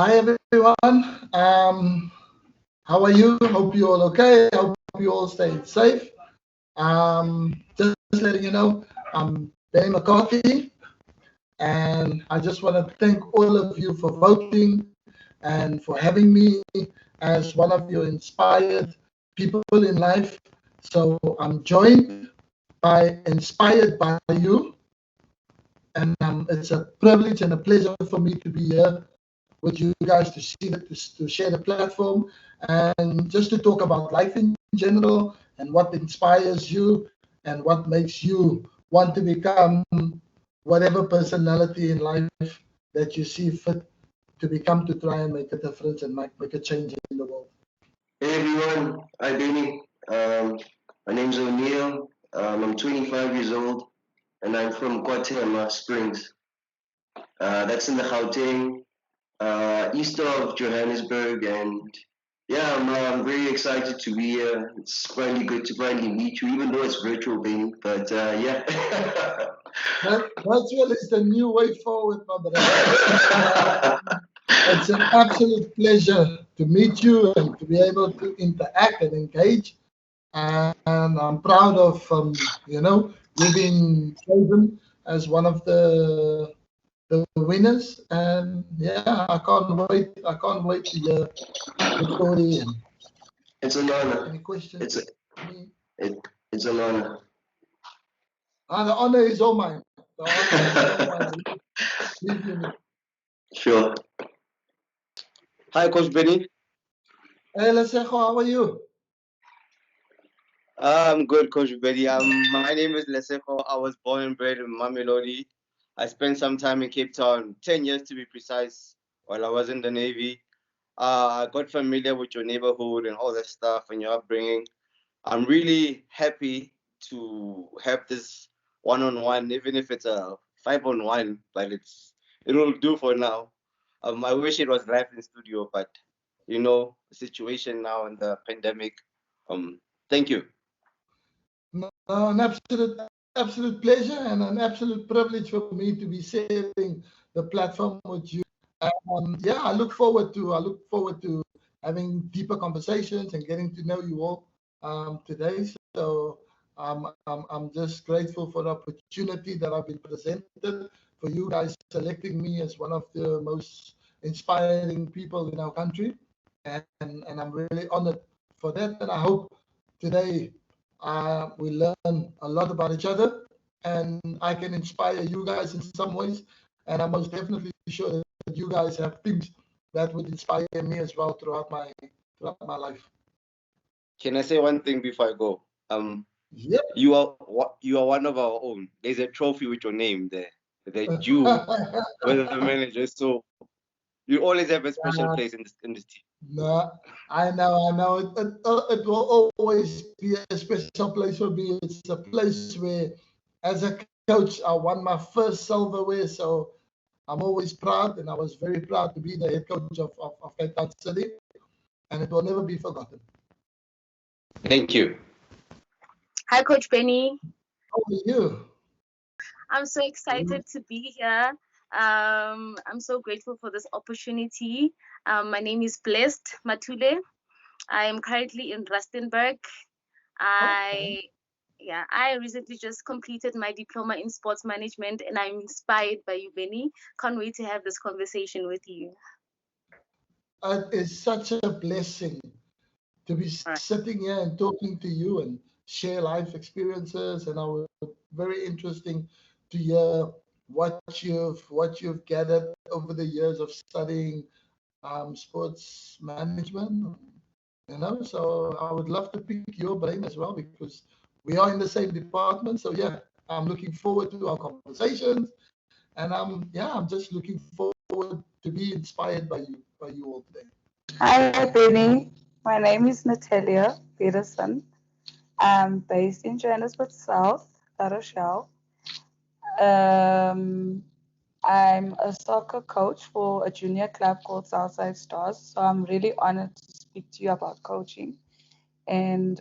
Hi everyone. How are you? Hope you all okay. Hope you all stayed safe. Just letting you know, I'm Benni McCarthy, and I just want to thank all of you for voting and for having me as one of your inspired people in life. So I'm joined inspired by you, and it's a privilege and a pleasure for me to be here with you guys to share the platform and just to talk about life in general and what inspires you and what makes you want to become whatever personality in life that you see fit to become, to try and make a difference and make a change in the world. Hey everyone, hi Benny. My name's ONeal. I'm 25 years old and I'm from Gauteng Springs. That's in the Gauteng, east of Johannesburg. And yeah, I'm very excited to be here. It's finally good to finally meet you, even though it's virtual, Benny. But yeah. Virtual is the new way forward, my brother. It's an absolute pleasure to meet you and to be able to interact and engage. And I'm proud of you being chosen as one of the winners. And yeah, I can't wait. I can't wait to hear the story. And It's an honor. any questions? It's an honor. The honor is all mine. The honor is all mine. Believe me. Sure. Hi, Coach Benny. Hey, Lesejo, how are you? I'm good, Coach Benny. My name is Lesejo. I was born and bred in Mamelodi. I spent some time in Cape Town, 10 years to be precise, while I was in the Navy. I got familiar with your neighborhood and all that stuff and your upbringing. I'm really happy to have this one-on-one, even if it's a 5-on-1, but it'll do for now. I wish it was live in studio, but the situation now and the pandemic. Thank you. No, an absolute pleasure and an absolute privilege for me to be sharing the platform with you. Yeah, I look forward to having deeper conversations and getting to know you all today. So I'm just grateful for the opportunity that I've been presented, for you guys selecting me as one of the most inspiring people in our country, and I'm really honored for that. And I hope today we learn a lot about each other, and I can inspire you guys in some ways. And I'm most definitely sure that you guys have things that would inspire me as well throughout my life. Can I say one thing before I go? Yeah. You are one of our own. There's a trophy with your name there that you were the manager. So you always have a special place in this team. No, I know. It will always be a special place for me. It's a place where, as a coach, I won my first silverware. So I'm always proud, and I was very proud to be the head coach of Cape Town City, and it will never be forgotten. Thank you. Hi, Coach Benny. How are you? I'm so excited to be here. I'm so grateful for this opportunity. My name is Blessed Matule. I am currently in Rustenburg. I recently just completed my diploma in sports management, and I'm inspired by you, Benny. Can't wait to have this conversation with you. It is such a blessing to be sitting here and talking to you and share life experiences, and very interesting to hear what you've gathered over the years of studying sports management. So I would love to pick your brain as well, because we are in the same department. So yeah, I'm looking forward to our conversations, and I'm just looking forward to be inspired by you all today. Hi, Benny. My name is Natalia Peterson. I'm based in Johannesburg South, La Rochelle. I'm a soccer coach for a junior club called Southside Stars. So I'm really honored to speak to you about coaching. And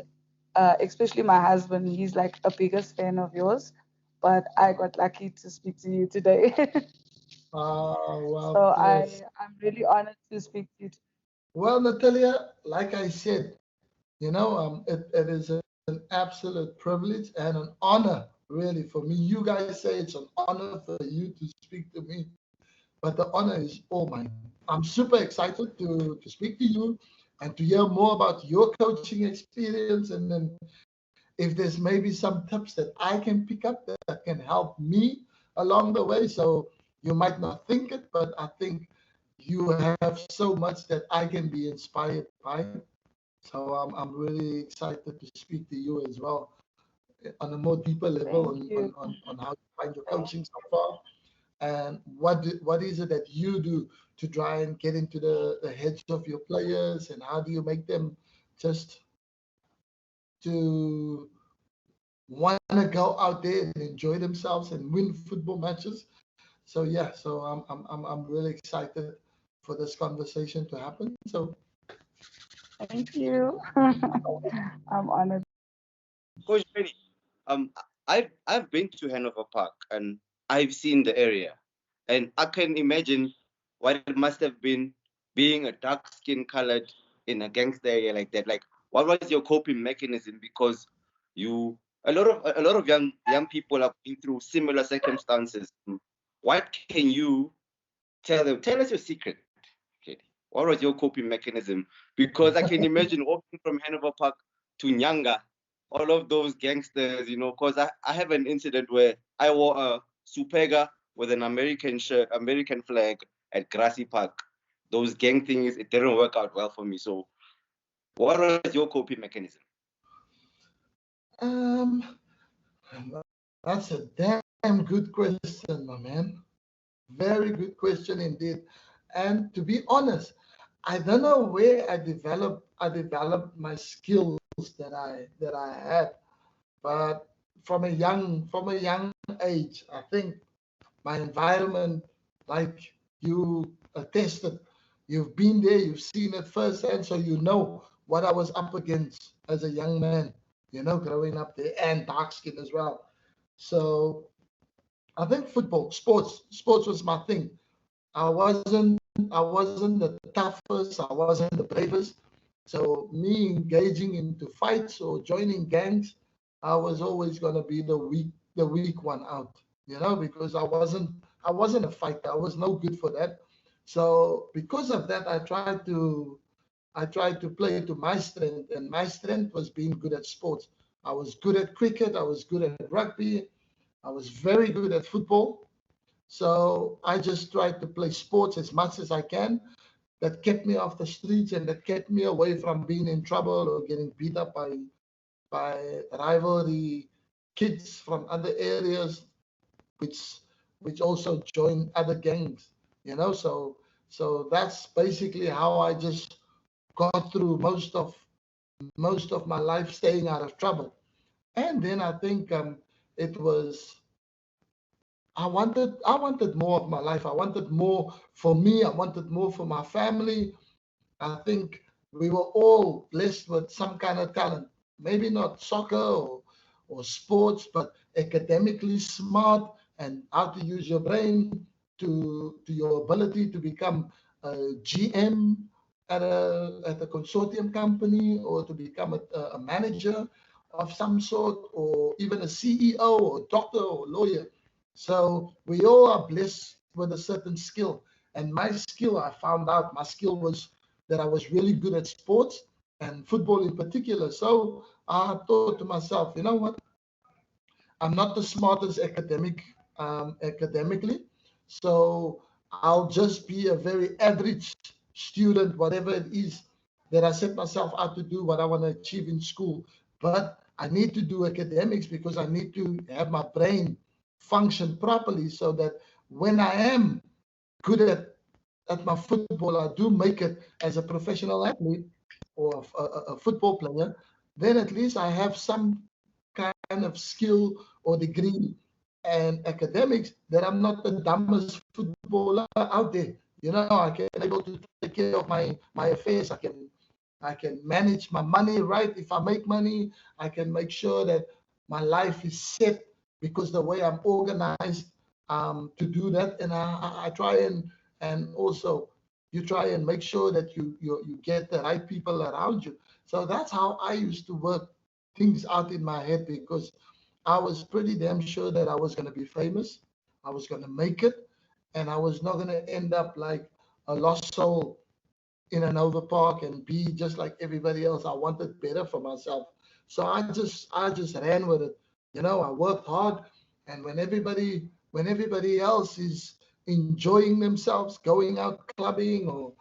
especially my husband, he's like a biggest fan of yours. But I got lucky to speak to you today. Well, So bless. I'm really honored to speak to you. Well, Natalia, like I said, it is an absolute privilege and an honor, really, for me. You guys say it's an honor for you to speak to me, but the honor is all mine. I'm super excited to speak to you and to hear more about your coaching experience. And then if there's maybe some tips that I can pick up that can help me along the way. So you might not think it, but I think you have so much that I can be inspired by. So I'm really excited to speak to you as well on a more deeper level Thank you. on how you find your Thank coaching so far and what is it that you do to try and get into the heads of your players and how do you make them just to want to go out there and enjoy themselves and win football matches. So yeah, so I'm really excited for this conversation to happen. So Thank you. I'm honored. Coach Benny, um, I've been to Hanover Park and I've seen the area, and I can imagine what it must have been being a dark skin colored in a gangster area like that. Like, what was your coping mechanism? Because you a lot of young people are going through similar circumstances. What can you tell them? Tell us your secret. Okay. What was your coping mechanism? Because I can imagine walking from Hanover Park to Nyanga, all of those gangsters, because I have an incident where I wore a Supega with an American shirt, American flag at Grassy Park. Those gang things, it didn't work out well for me. So what was your coping mechanism? um, that's a damn good question, my man. Very good question indeed. And to be honest, I don't know where I developed my skills that I had, but from a young age, I think my environment, like you attested, you've been there, you've seen it firsthand, so you know what I was up against as a young man, growing up there and dark skin as well. So I think sports was my thing. I wasn't I wasn't the toughest, I wasn't the bravest. So me engaging into fights or joining gangs, I was always gonna be the weak one out, because I wasn't a fighter. I was no good for that. So because of that, I tried to play to my strength, and my strength was being good at sports. I was good at cricket, I was good at rugby, I was very good at football. So I just tried to play sports as much as I can. That kept me off the streets and that kept me away from being in trouble or getting beat up by rivalry kids from other areas, which which also joined other gangs. So that's basically how I just got through most of my life, staying out of trouble. And then I think it was I wanted more of my life. I wanted more for me. I wanted more for my family. I think we were all blessed with some kind of talent. Maybe not soccer or sports, but academically smart and how to use your brain to your ability to become a GM at a consortium company or to become a manager of some sort or even a CEO or doctor or lawyer. So we all are blessed with a certain skill. And my skill, I found out my skill was that I was really good at sports and football in particular. So I thought to myself, you know what? I'm not the smartest academically, so I'll just be a very average student, whatever it is that I set myself out to do, what I want to achieve in school. But I need to do academics because I need to have my brain function properly so that when I am good at my football, I do make it as a professional athlete or a football player, then at least I have some kind of skill or degree and academics that I'm not the dumbest footballer out there. I can able to take care of my affairs. I can manage my money right. If I make money, I can make sure that my life is set because the way I'm organized, to do that, and I try and also you try and make sure that you get the right people around you. So that's how I used to work things out in my head, because I was pretty damn sure that I was going to be famous, I was going to make it, and I was not going to end up like a lost soul in an overpark and be just like everybody else. I wanted better for myself. So I just ran with it. I worked hard, and when everybody else is enjoying themselves, going out clubbing or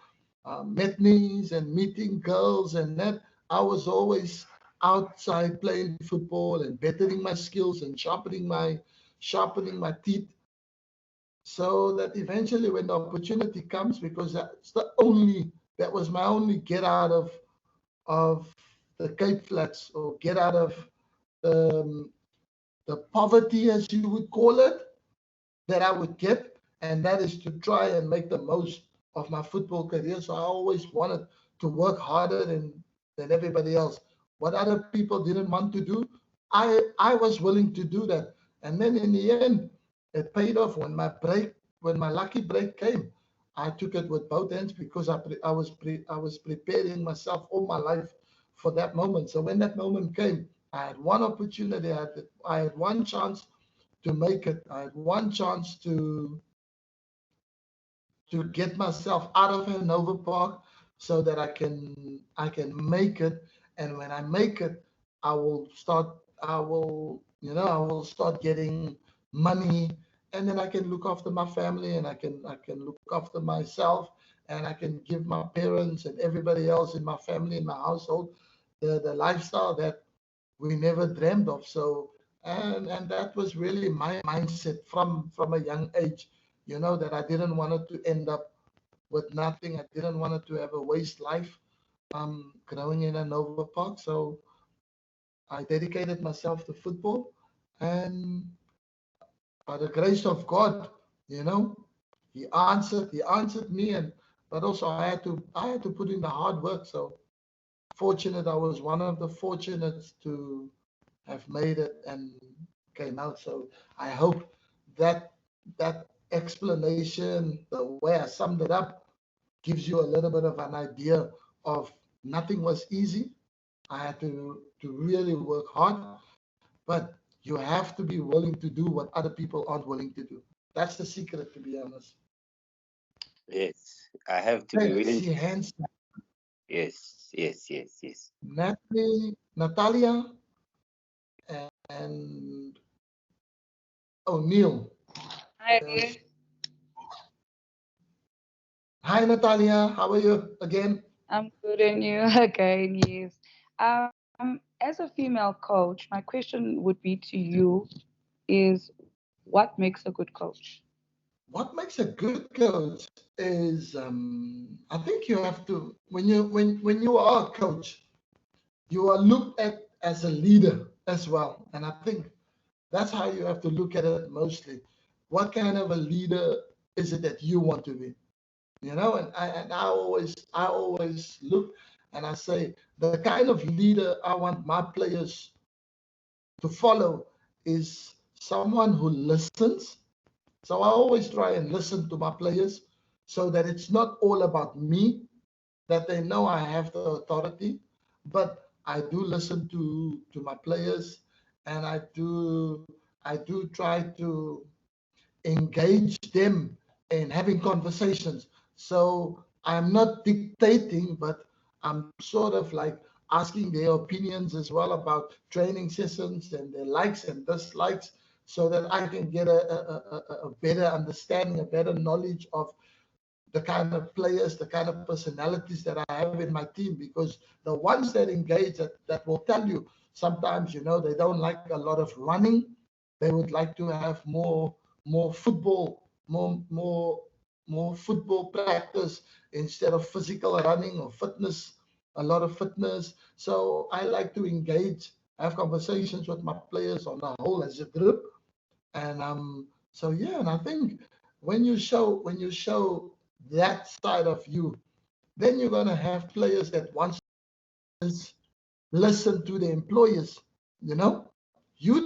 matinees and meeting girls and that, I was always outside playing football and bettering my skills and sharpening my teeth, so that eventually when the opportunity comes, because that was my only get out of the Cape Flats, or get out of the, the poverty, as you would call it, that I would get, and that is to try and make the most of my football career. So I always wanted to work harder than everybody else. What other people didn't want to do, I was willing to do that. And then in the end, it paid off. When my lucky break came, I took it with both hands, because I was preparing myself all my life for that moment. So when that moment came, I had one opportunity, I had one chance to make it. I had one chance to get myself out of Hanover Park, so that I can make it. And when I make it, I will start getting money, and then I can look after my family, and I can look after myself, and I can give my parents and everybody else in my family, in my household, the lifestyle that we never dreamed of. So, and that was really my mindset from a young age, that I didn't want it to end up with nothing. I didn't want it to have a waste life, growing in a Nova Park. So I dedicated myself to football, and by the grace of God, you know, He answered me, and but also I had to put in the hard work. So fortunate, I was one of the fortunates to have made it and came out. So I hope that that explanation, the way I summed it up, gives you a little bit of an idea of nothing was easy. I had to really work hard, but you have to be willing to do what other people aren't willing to do. That's the secret, to be honest. Yes, I have to be Okay, I willing. see hands. Yes, yes, yes, yes. Natalia, and ONeal. Hi, Hi, Natalia. How are you again? I'm good and you again, yes. As a female coach, my question would be to you is what makes a good coach? What makes a good coach is, I think you have to, when you are a coach, you are looked at as a leader as well. And I think that's how you have to look at it mostly. What kind of a leader is it that you want to be? And I always look and I say, the kind of leader I want my players to follow is someone who listens. So I always try and listen to my players, so that it's not all about me, that they know I have the authority, but I do listen to my players, and I do try to engage them in having conversations. So I'm not dictating, but I'm sort of like asking their opinions as well about training sessions and their likes and dislikes, so that I can get a better understanding, a better knowledge of the kind of players, the kind of personalities that I have in my team. Because the ones that engage, that will tell you sometimes, they don't like a lot of running. They would like to have more football, more football practice instead of physical running or fitness, a lot of fitness. So I like to engage, have conversations with my players on the whole as a group. And so yeah, and I think when you show that side of you, then you're gonna have players that once listen to the employers. You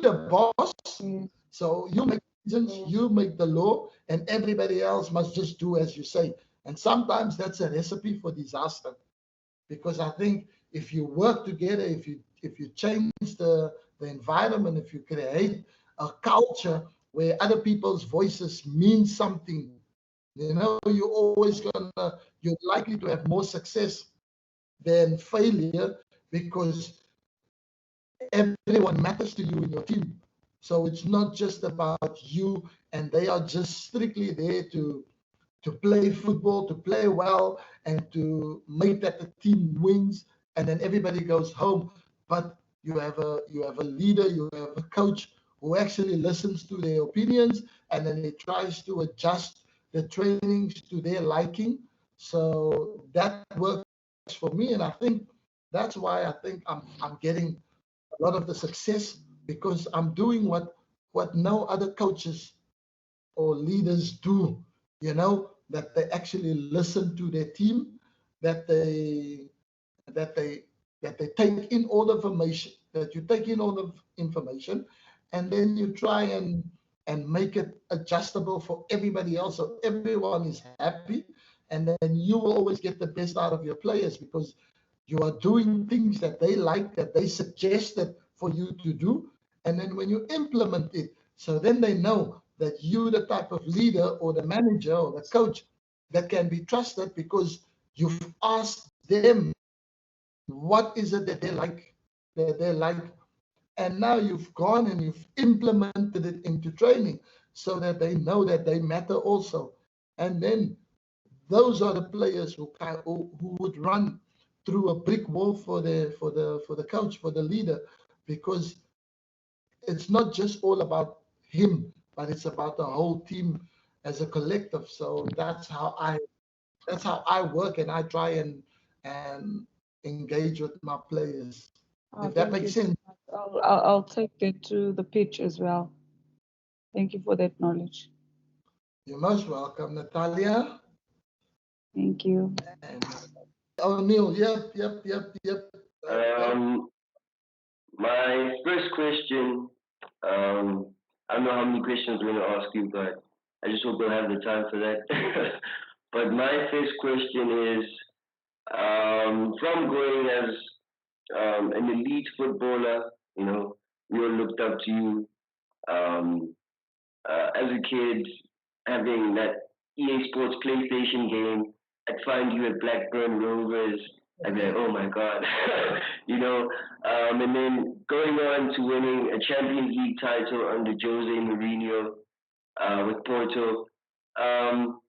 the boss, Yes. so you make decisions, you make the law, and everybody else must just do as you say. And sometimes that's a recipe for disaster, because I think if you work together, if you change the environment, if you create a culture where other people's voices mean something, you're likely to have more success than failure, because everyone matters to you in your team. So it's not just about you, and they are just strictly there to play football, to play well, and to make that the team wins, and then everybody goes home. But you have a leader, you have a coach who actually listens to their opinions, and then he tries to adjust the trainings to their liking. So that works for me, and I think that's why I think I'm getting a lot of the success, because I'm doing what no other coaches or leaders do, that they actually listen to their team, that they that they that they take in all the information, that you take in all the information, and then you try and make it adjustable for everybody else, so everyone is happy, and then you will always get the best out of your players, because you are doing things that they like, that they suggested for you to do, and then when you implement it, so then they know that you the type of leader or the manager or the coach that can be trusted, because you've asked them what is it that they like, and now you've gone and you've implemented it into training, so that they know that they matter also. And then those are the players who would run through a brick wall for the coach, for the leader, because it's not just all about him, but it's about the whole team as a collective. So that's how I work, and I try and engage with my players. If that Thank makes you so sense. much. I'll take that to the pitch as well. Thank you for that knowledge. You're most welcome, Natalia. Thank you. And ONeal, yep. Um, my first question, I don't know how many questions I'm going to ask you, but I just hope we'll have the time for that. But my first question is, from going as an elite footballer, we all looked up to you. Um, as a kid, having that EA Sports PlayStation game, I'd find you at Blackburn Rovers. I'd be like, oh my God, and then going on to winning a Champions League title under Jose Mourinho with Porto. Um,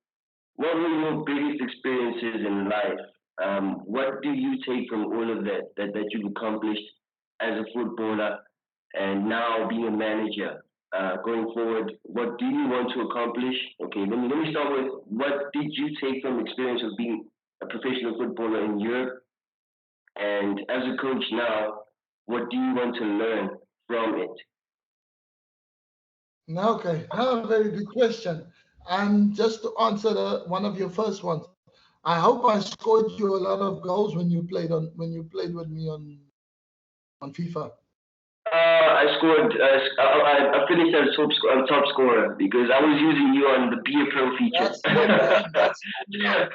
what were your biggest experiences in life? What do you take from all of that you've accomplished as a footballer and now being a manager? Going forward, what do you want to accomplish? Okay, let me start with what did you take from experience of being a professional footballer in Europe, and as a coach now, what do you want to learn from it? Okay, very good question. And just to answer one of your first ones, I hope I scored you a lot of goals when you played with me on FIFA. I scored. I finished as top scorer because I was using you on the Be a Pro feature. That's my man. That's my man.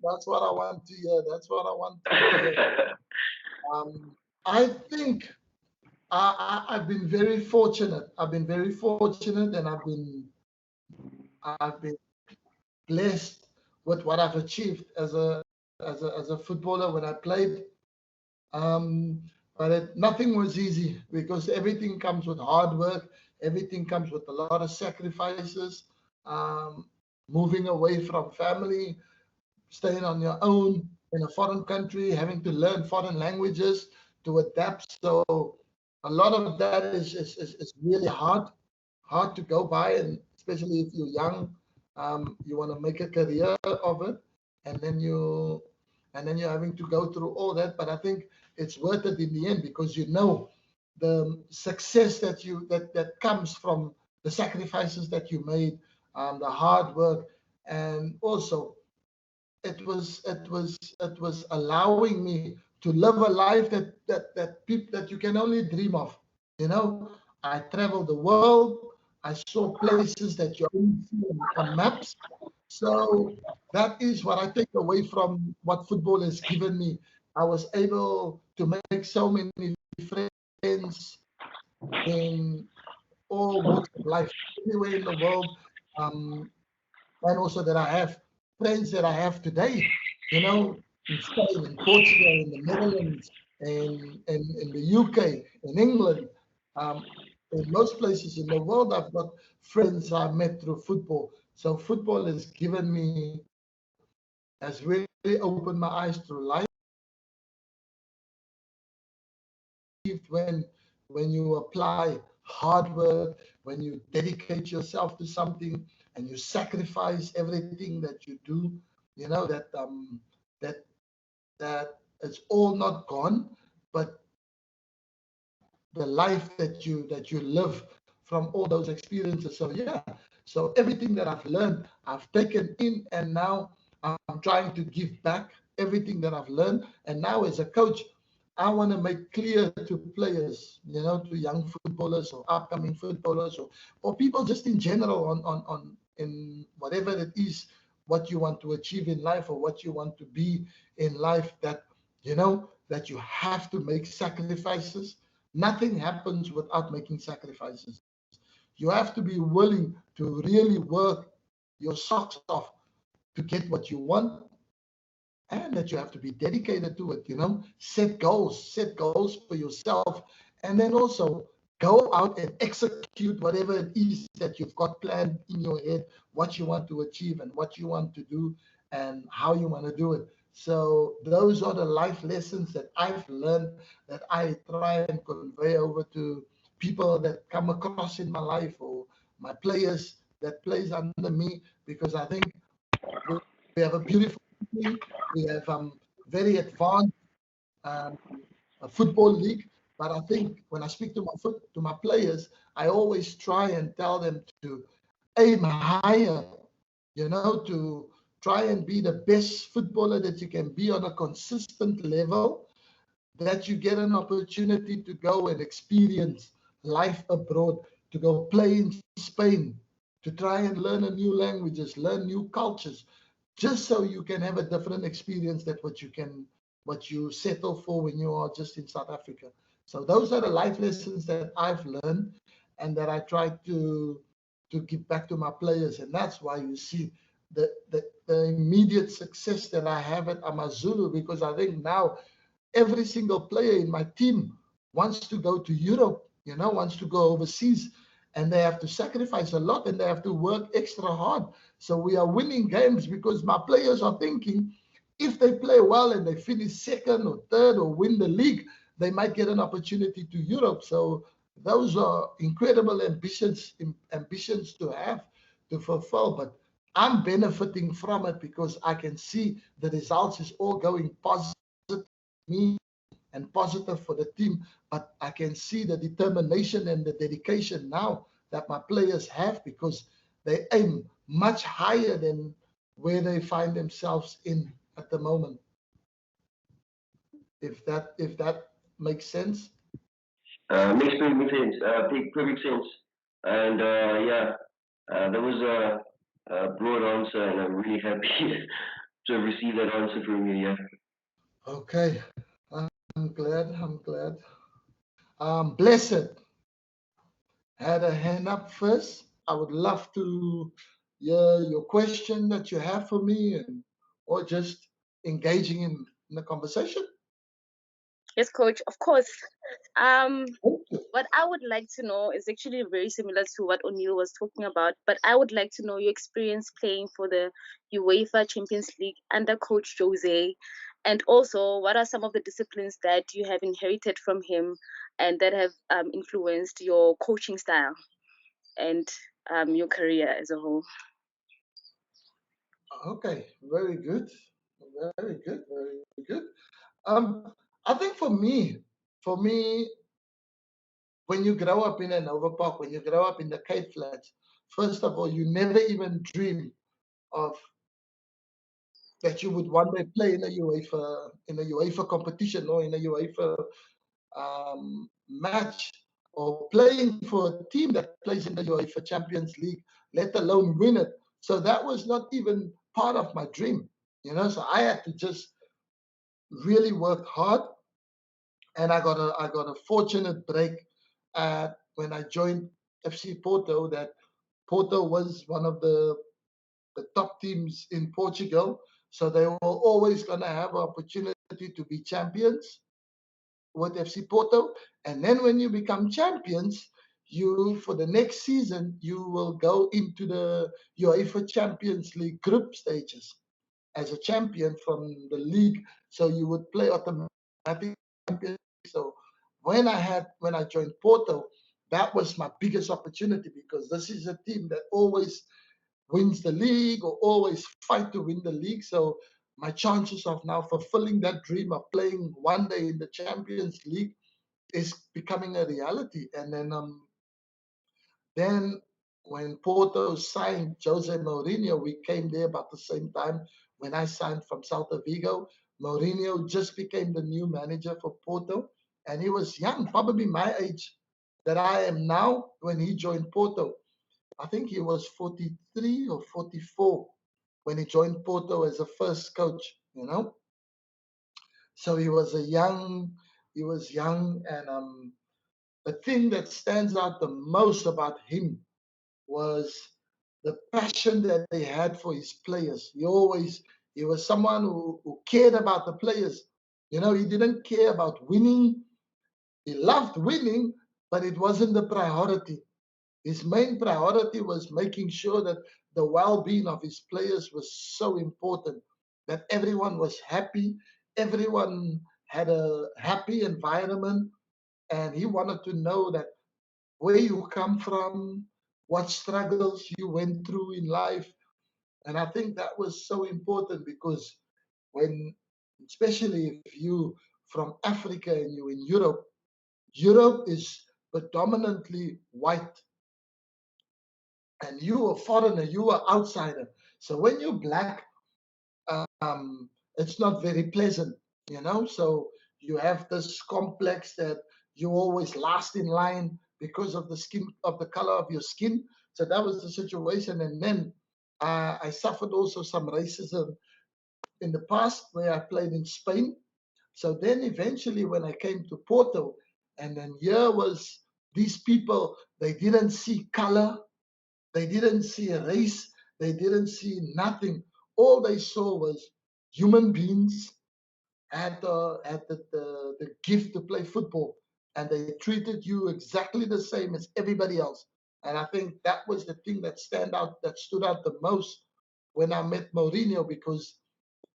That's what I want to hear. That's what I want to hear. I think I've been very fortunate. And I've been blessed with what I've achieved as a footballer when I played. But nothing was easy, because everything comes with hard work. Everything comes with a lot of sacrifices. Um, Moving away from family, staying on your own in a foreign country, having to learn foreign languages to adapt. So a lot of that is really hard to go by, and especially if you're young, you want to make a career of it, and then you're having to go through all that. But I think it's worth it in the end, because the success that comes from the sacrifices that you made, the hard work, and also it was allowing me to live a life that you can only dream of. I traveled the world. I saw places that you only see on maps. So that is what I take away from what football has given me. I was able to make so many friends in all walks of life, everywhere in the world, and also that I have friends that I have today, in Spain, in Portugal, in the Netherlands, in the UK, in England, um, in most places in the world. I've got friends I met through football. So football has really opened my eyes to life. when when you apply hard work, when you dedicate yourself to something and you sacrifice everything that you do, that that it's all not gone, but the life that you live from all those experiences. So yeah, so everything that I've learned, I've taken in, and now I'm trying to give back everything that I've learned. And now as a coach, I want to make clear to players, to young footballers or upcoming footballers, or people just in general on in whatever it is, what you want to achieve in life or what you want to be in life, that that you have to make sacrifices. Nothing happens without making sacrifices. You have to be willing to really work your socks off to get what you want, and that you have to be dedicated to it. Set goals for yourself, and then also go out and execute whatever it is that you've got planned in your head, what you want to achieve and what you want to do and how you want to do it. So those are the life lessons that I've learned, that I try and convey over to people that come across in my life, or my players that plays under me, because I think we have a beautiful thing. We have very advanced um, a football league. But I think when I speak to my players, I always try and tell them to aim higher, to try and be the best footballer that you can be on a consistent level, that you get an opportunity to go and experience life abroad, to go play in Spain, to try and learn a new languages, learn new cultures, just so you can have a different experience than what you settle for when you are just in South Africa. So those are the life lessons that I've learned and that I try to give back to my players. And that's why you see the immediate success that I have at Amazulu, because I think now every single player in my team wants to go to Europe, wants to go overseas, and they have to sacrifice a lot and they have to work extra hard. So we are winning games because my players are thinking, if they play well and they finish second or third or win the league, they might get an opportunity to Europe. So those are incredible ambitions to have, to fulfill. But I'm benefiting from it because I can see the results is all going positive me and positive for the team. But I can see the determination and the dedication now that my players have, because they aim much higher than where they find themselves in at the moment. If that makes sense. Makes perfect sense. Perfect sense. And yeah, that was a broad answer, and I'm really happy to have received that answer from you. Yeah. Okay. I'm glad. I'm glad. Blessed had a hand up first. I would love to hear your question that you have for me, or just engaging in the conversation. Yes, coach, of course. Um, what I would like to know is actually very similar to what ONeal was talking about, but I would like to know your experience playing for the UEFA Champions League under Coach Jose, and also what are some of the disciplines that you have inherited from him and that have influenced your coaching style and your career as a whole. Okay, very good. Very good. Very good. I think for me, when you grow up in an overpark, when you grow up in the Cape Flats, first of all, you never even dream of that you would one day play in a UEFA competition or in a UEFA match. or playing for a team that plays in the UEFA Champions League, let alone win it. So that was not even part of my dream, you know. So I had to just really work hard, and I got a fortunate break when I joined FC Porto. That Porto was one of the top teams in Portugal, so they were always going to have an opportunity to be champions with FC Porto. And then when you become champions, you for the next season you will go into the UEFA Champions League group stages as a champion from the league. So you would play automatic champions. So when I joined Porto, that was my biggest opportunity, because this is a team that always wins the league or always fight to win the league. So my chances of now fulfilling that dream of playing one day in the Champions League is becoming a reality. And then when Porto signed Jose Mourinho, we came there about the same time when I signed from Celta Vigo. Mourinho just became the new manager for Porto, and he was young, probably my age that I am now when he joined Porto. I think he was 43 or 44 when he joined Porto as a first coach, you know. So he was young, and the thing that stands out the most about him was the passion that he had for his players. He was someone who cared about the players. You know, he didn't care about winning. He loved winning, but it wasn't the priority. His main priority was making sure that the well-being of his players was so important, that everyone was happy, everyone had a happy environment, and he wanted to know that where you come from, what struggles you went through in life. And I think that was so important, because when, especially if you from Africa and you in Europe, Europe is predominantly white, and you a foreigner, you are outsider. So when you're black, it's not very pleasant, you know. So you have this complex that you always last in line because of the skin, of the color of your skin. So that was the situation. And then I suffered also some racism in the past where I played in Spain. So then eventually when I came to Porto, and then here was these people, they didn't see color, they didn't see a race. They didn't see nothing. All they saw was human beings had the gift to play football, and they treated you exactly the same as everybody else. And I think that was the thing that stood out the most when I met Mourinho, because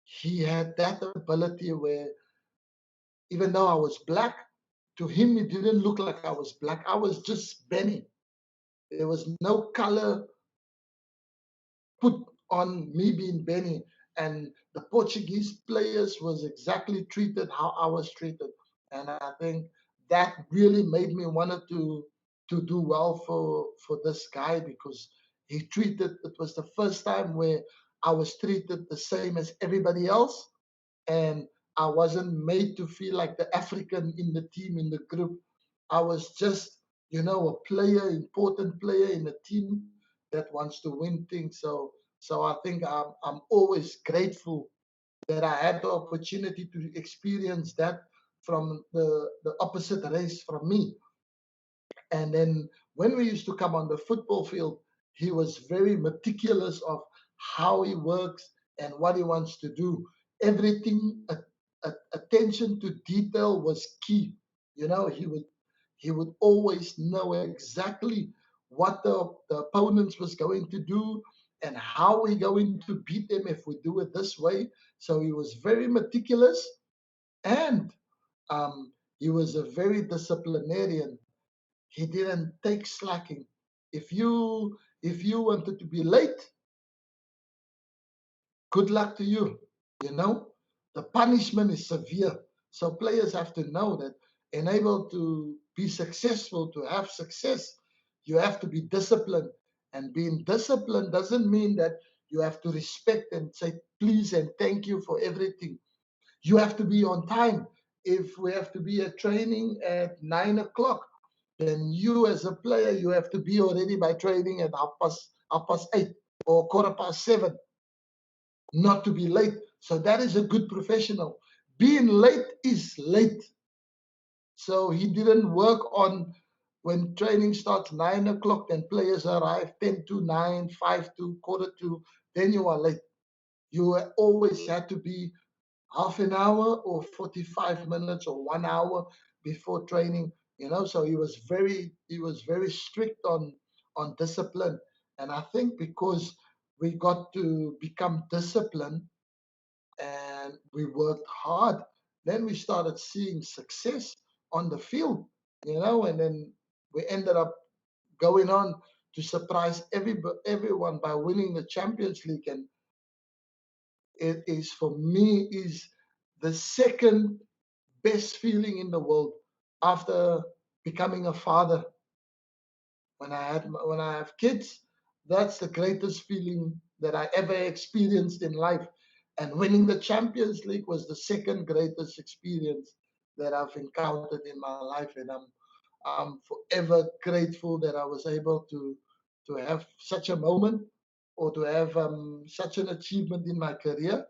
he had that ability where even though I was black, to him it didn't look like I was black. I was just Benny. There was no color put on me being Benny, and the Portuguese players was exactly treated how I was treated. And I think that really made me wanted to do well for this guy, because it was the first time where I was treated the same as everybody else, and I wasn't made to feel like the African in the team, in the group. I was just, you know, a player, important player in a team that wants to win things. So I think I'm always grateful that I had the opportunity to experience that from the opposite race from me. And then when we used to come on the football field, he was very meticulous of how he works and what he wants to do. Everything, attention to detail was key. You know, he would always know exactly what the opponents was going to do and how we're going to beat them if we do it this way. So he was very meticulous, and he was a very disciplinarian. He didn't take slacking. If you wanted to be late, good luck to you. You know, the punishment is severe. So players have to know that in able to be successful, to have success, you have to be disciplined. And being disciplined doesn't mean that you have to respect and say please and thank you for everything. You have to be on time. If we have to be at training at 9 o'clock, then you as a player, you have to be already by training at half past 8 or 7:15, not to be late. So that is a good professional. Being late is late. So he didn't work on when training starts 9 o'clock, then players arrive 10 to 9, 5 to quarter to, then you are late. You always had to be half an hour or 45 minutes or 1 hour before training, so he was very strict on discipline. And I think because we got to become disciplined and we worked hard, then we started seeing success on the field, and then we ended up going on to surprise everyone by winning the Champions League. And it is, for me, is the second best feeling in the world after becoming a father. When I have kids, that's the greatest feeling that I ever experienced in life. And winning the Champions League was the second greatest experience that I've encountered in my life. And I'm forever grateful that I was able to have such a moment, or to have such an achievement in my career.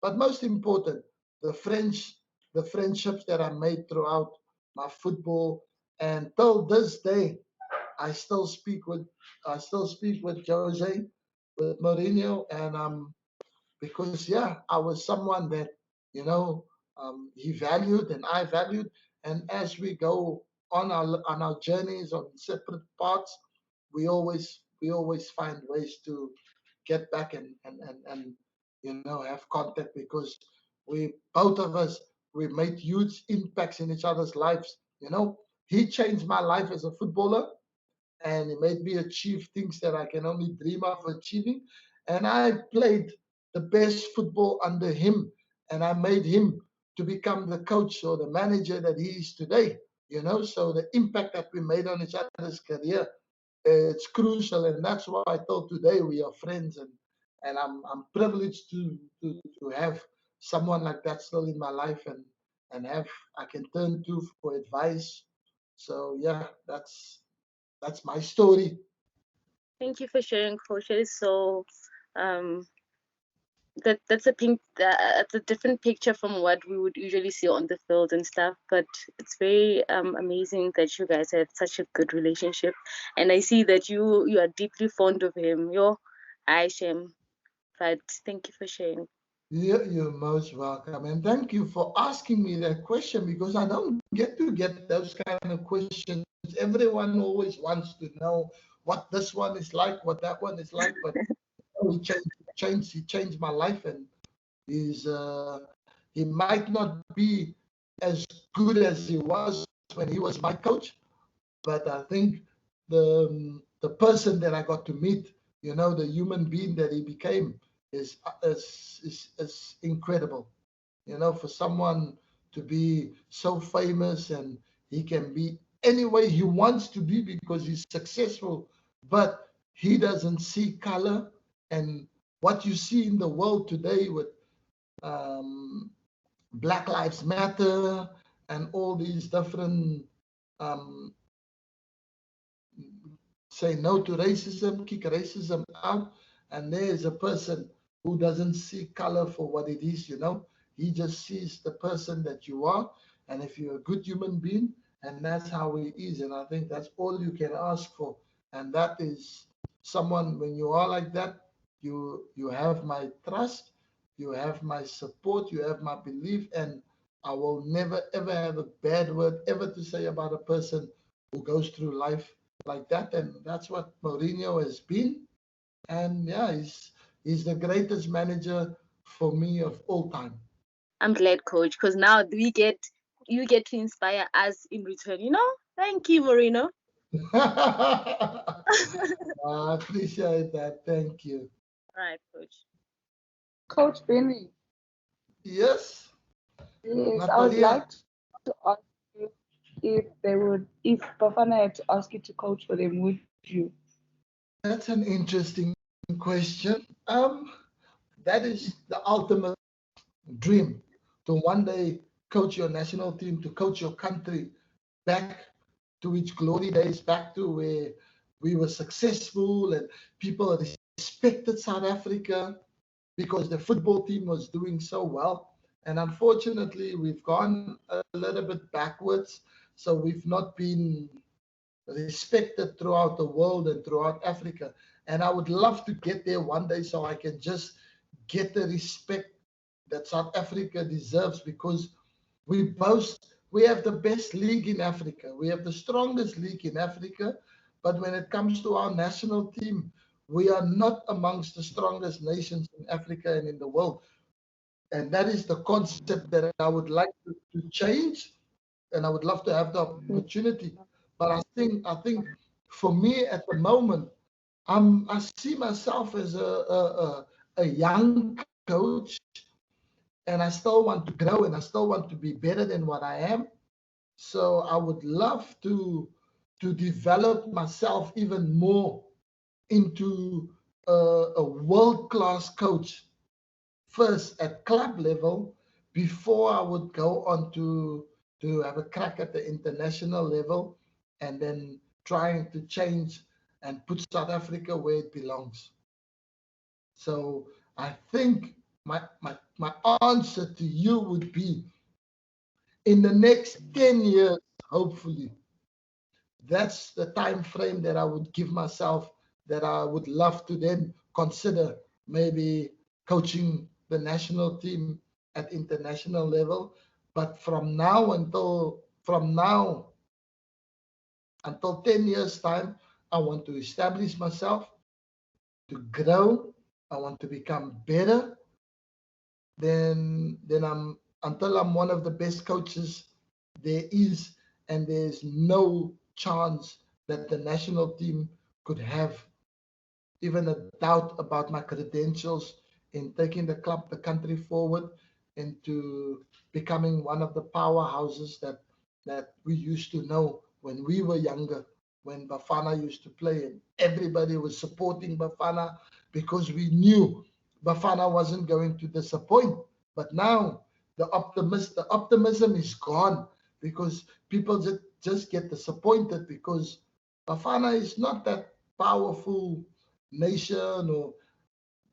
But most important, the friendships that I made throughout my football. And till this day, I still speak with Jose, with Mourinho, and because I was someone that he valued and I valued. And as we go on our journeys on separate paths, we always find ways to get back and have contact, because we both of us, we made huge impacts in each other's lives. He changed my life as a footballer, and it made me achieve things that I can only dream of achieving. And I played the best football under him, and I made him to become the coach or the manager that he is today. So the impact that we made on each other's career, it's crucial, and that's why I thought today we are friends, and I'm privileged to have someone like that still in my life, and have I can turn to for advice. So that's my story. Thank you for sharing, Coach. It is so um that's a different picture from what we would usually see on the field and stuff. But it's very amazing that you guys have such a good relationship, and I see that you are deeply fond of him. I Shem. But thank you for sharing. You're most welcome, and thank you for asking me that question, because I don't get to get those kind of questions. Everyone always wants to know what this one is like, what that one is like, but he changed my life, and he might not be as good as he was when he was my coach, but I think the person that I got to meet, the human being that he became, is incredible. For someone to be so famous, and he can be any way he wants to be because he's successful, but he doesn't see color. And what you see in the world today with um, Black Lives Matter and all these different um, say no to racism, kick racism out, and there is a person who doesn't see color for what it is. He just sees the person that you are, and if you're a good human being, and that's how he is. And I think that's all you can ask for. And that is someone, when you are like that, you have my trust, you have my support, you have my belief, and I will never ever have a bad word ever to say about a person who goes through life like that. And that's what Mourinho has been. And he's the greatest manager for me of all time. I'm glad, Coach, because now you get to inspire us in return. Thank you, Marino. I appreciate that. Thank you. All right, Coach. Coach Benny, Yes, yes, I would Natalia. like to ask you if Bafana had to ask you to coach for them, would you? That's an interesting question. That is the ultimate dream, to one day coach your national team, to coach your country back to which glory days back to, where we were successful and people respected South Africa because the football team was doing so well. And unfortunately, we've gone a little bit backwards. So we've not been respected throughout the world and throughout Africa. And I would love to get there one day so I can just get the respect that South Africa deserves, because we have the best league in Africa. We have the strongest league in Africa. But when it comes to our national team, we are not amongst the strongest nations in Africa and in the world. And that is the concept that I would like to change, and I would love to have the opportunity. But I think for me at the moment, I see myself as a young coach, and I still want to grow and I still want to be better than what I am. So I would love to develop myself even more into a world-class coach, first at club level, before I would go on to have a crack at the international level, and then trying to change and put South Africa where it belongs. So I think my answer to you would be, in the next 10 years, hopefully, that's the time frame that I would give myself, that I would love to then consider maybe coaching the national team at international level. But from now until 10 years time, I want to establish myself, to grow. I want to become better. Then I'm, until I'm one of the best coaches there is, and there's no chance that the national team could have even a doubt about my credentials in taking the club, the country forward into becoming one of the powerhouses that we used to know when we were younger, when Bafana used to play, and everybody was supporting Bafana because we knew Bafana wasn't going to disappoint. But now the optimism is gone, because people just get disappointed because Bafana is not that powerful nation, or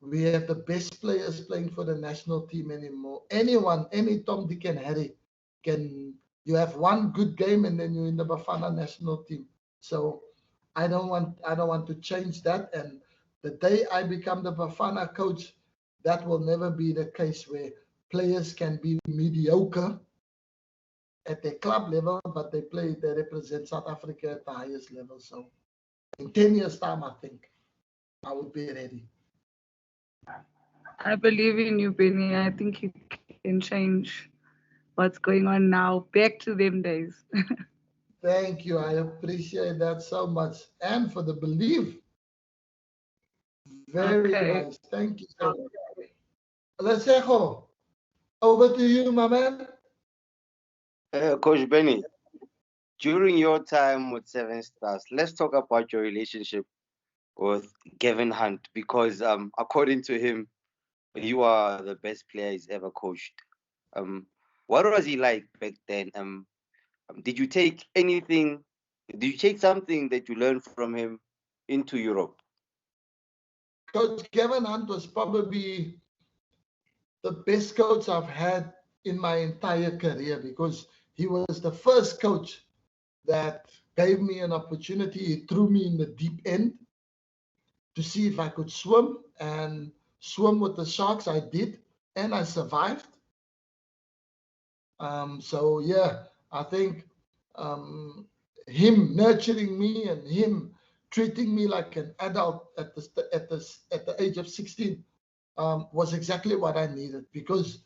we have the best players playing for the national team anymore. Anyone, any Tom, Dick, and Harry can. You have one good game and then you're in the Bafana national team. So I don't want to change that. And the day I become the Bafana coach, that will never be the case, where players can be mediocre at their club level, but they represent South Africa at the highest level. So in 10 years' time, I think I would be ready. I believe in you, Benny. I think you can change what's going on now back to them days. Thank you. I appreciate that so much. And for the belief. Very Okay. nice. Thank you so much. Lesejo, over to you, my man. Coach Benny, during your time with Seven Stars, let's talk about your relationship with Gavin Hunt, because according to him, you are the best player he's ever coached. What was he like back then? Did you take anything? Did you take something that you learned from him into Europe? Coach Gavin Hunt was probably the best coach I've had in my entire career, because he was the first coach that gave me an opportunity. He threw me in the deep end to see if I could swim, and swim with the sharks I did, and I survived. So yeah, I think him nurturing me and him treating me like an adult at the age of 16 was exactly what I needed, because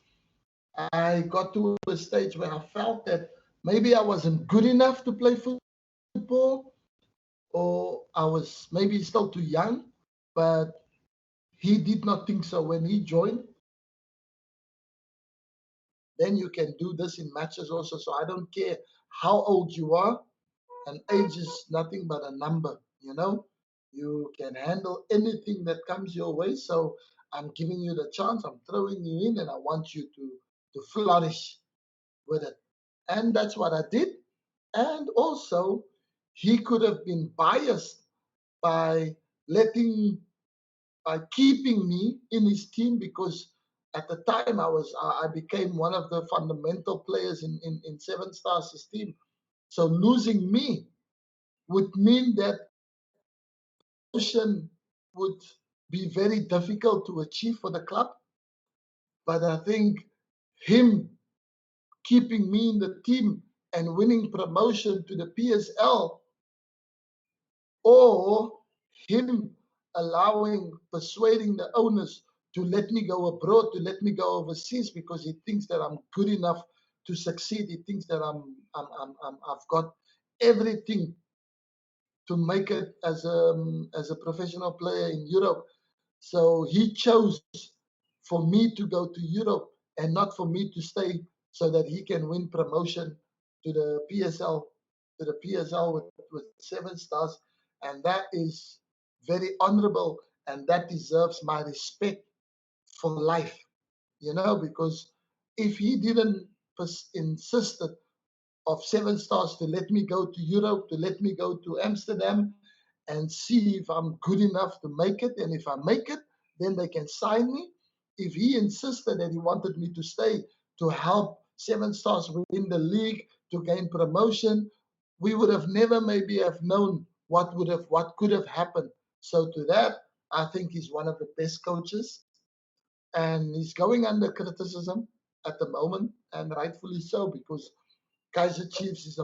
I got to a stage where I felt that maybe I wasn't good enough to play football, or I was maybe still too young, but he did not think so. When he joined, then you can do this in matches also. So I don't care how old you are, and age is nothing but a number, you know. You can handle anything that comes your way. So I'm giving you the chance, I'm throwing you in, and I want you to flourish with it. And that's what I did. And also, he could have been biased by keeping me in his team, because at the time I became one of the fundamental players in Seven Stars' team. So losing me would mean that promotion would be very difficult to achieve for the club. But I think him keeping me in the team and winning promotion to the PSL, or him persuading the owners to let me go abroad, to let me go overseas, because he thinks that I'm good enough to succeed. He thinks that I've got everything to make it as a professional player in Europe. So he chose for me to go to Europe and not for me to stay, so that he can win promotion to the PSL, with Seven Stars. And that is very honorable, and that deserves my respect for life, because if he didn't insisted of Seven Stars to let me go to Europe, to let me go to Amsterdam and see if I'm good enough to make it. And if I make it, then they can sign me. If he insisted that he wanted me to stay to help Seven Stars win the league, to gain promotion, we would have never maybe have known what could have happened. So to that, I think he's one of the best coaches, and he's going under criticism at the moment, and rightfully so, because Kaizer Chiefs is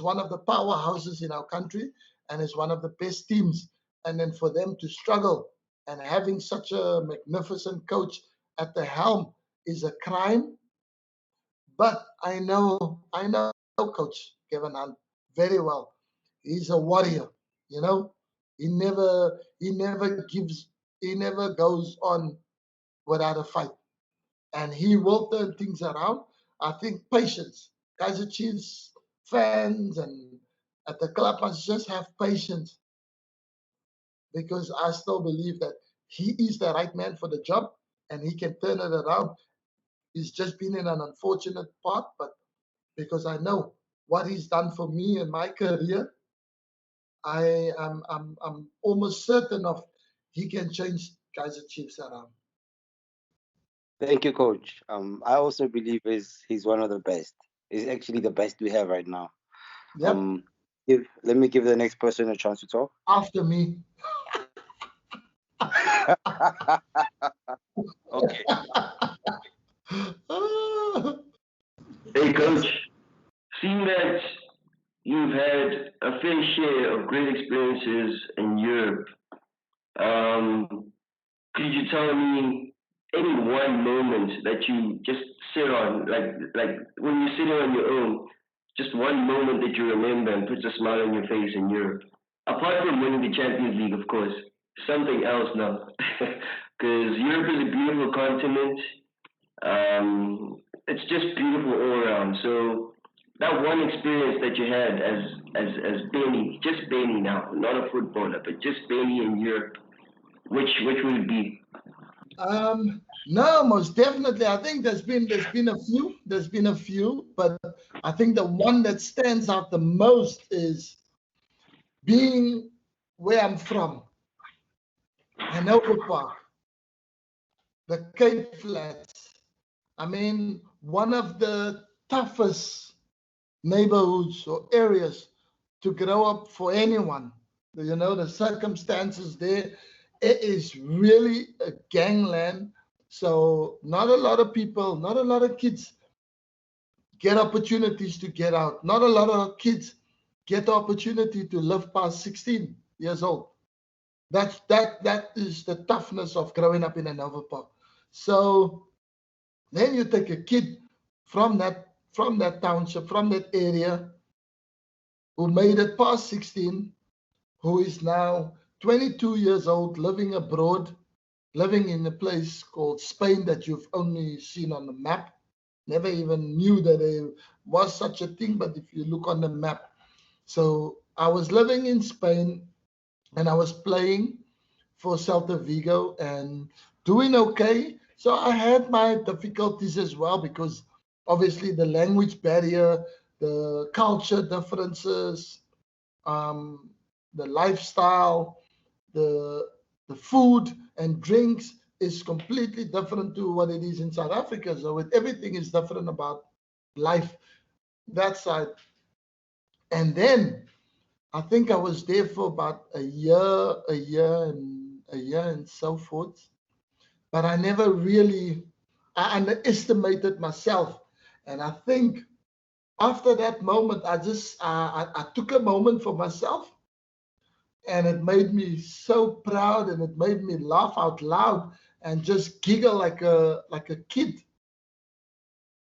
one of the powerhouses in our country, and is one of the best teams. And then for them to struggle and having such a magnificent coach at the helm is a crime. But I know Coach Gavin Hunt very well. He's a warrior, He never goes on without a fight, and he will turn things around. I think patience. Kaizer Chiefs fans and at the club must just have patience, because I still believe that he is the right man for the job and he can turn it around. He's just been in an unfortunate part, but because I know what he's done for me in my career, I'm almost certain of he can change Kaizer Chiefs around. Thank you, Coach. I also believe he's one of the best. He's actually the best we have right now. Yep. Let me give the next person a chance to talk. After me. Okay. Hey, Coach. Seeing that you've had a fair share of great experiences in Europe, could you tell me any one moment that you just sit on, like when you're sitting on your own, just one moment that you remember and puts a smile on your face in Europe? Apart from winning the Champions League, of course, something else now, because Europe is a beautiful continent. It's just beautiful all around. So that one experience that you had as Benni, just Benni now, not a footballer, but just Benni in Europe, which would it be? No, most definitely. I think there's been a few, but I think the one that stands out the most is being where I'm from, Hanover Park, the Cape Flats. I mean, one of the toughest neighborhoods or areas to grow up for anyone. The circumstances there, it is really a gangland. So not a lot of people, not a lot of kids get opportunities to get out. Not a lot of kids get the opportunity to live past 16 years old. That is the toughness of growing up in Hanover Park. So then you take a kid from that township, from that area, who made it past 16, who is now 22 years old, living abroad, living in a place called Spain that you've only seen on the map. Never even knew that there was such a thing, but if you look on the map. So I was living in Spain and I was playing for Celta Vigo and doing okay. So I had my difficulties as well, because obviously the language barrier, the culture differences, the lifestyle, the food and drinks is completely different to what it is in South Africa. So everything is different about life that side. And then I think I was there for about a year and so forth. But I never really, I underestimated myself. And I think after that moment, I took a moment for myself, and it made me so proud, and it made me laugh out loud and just giggle like a kid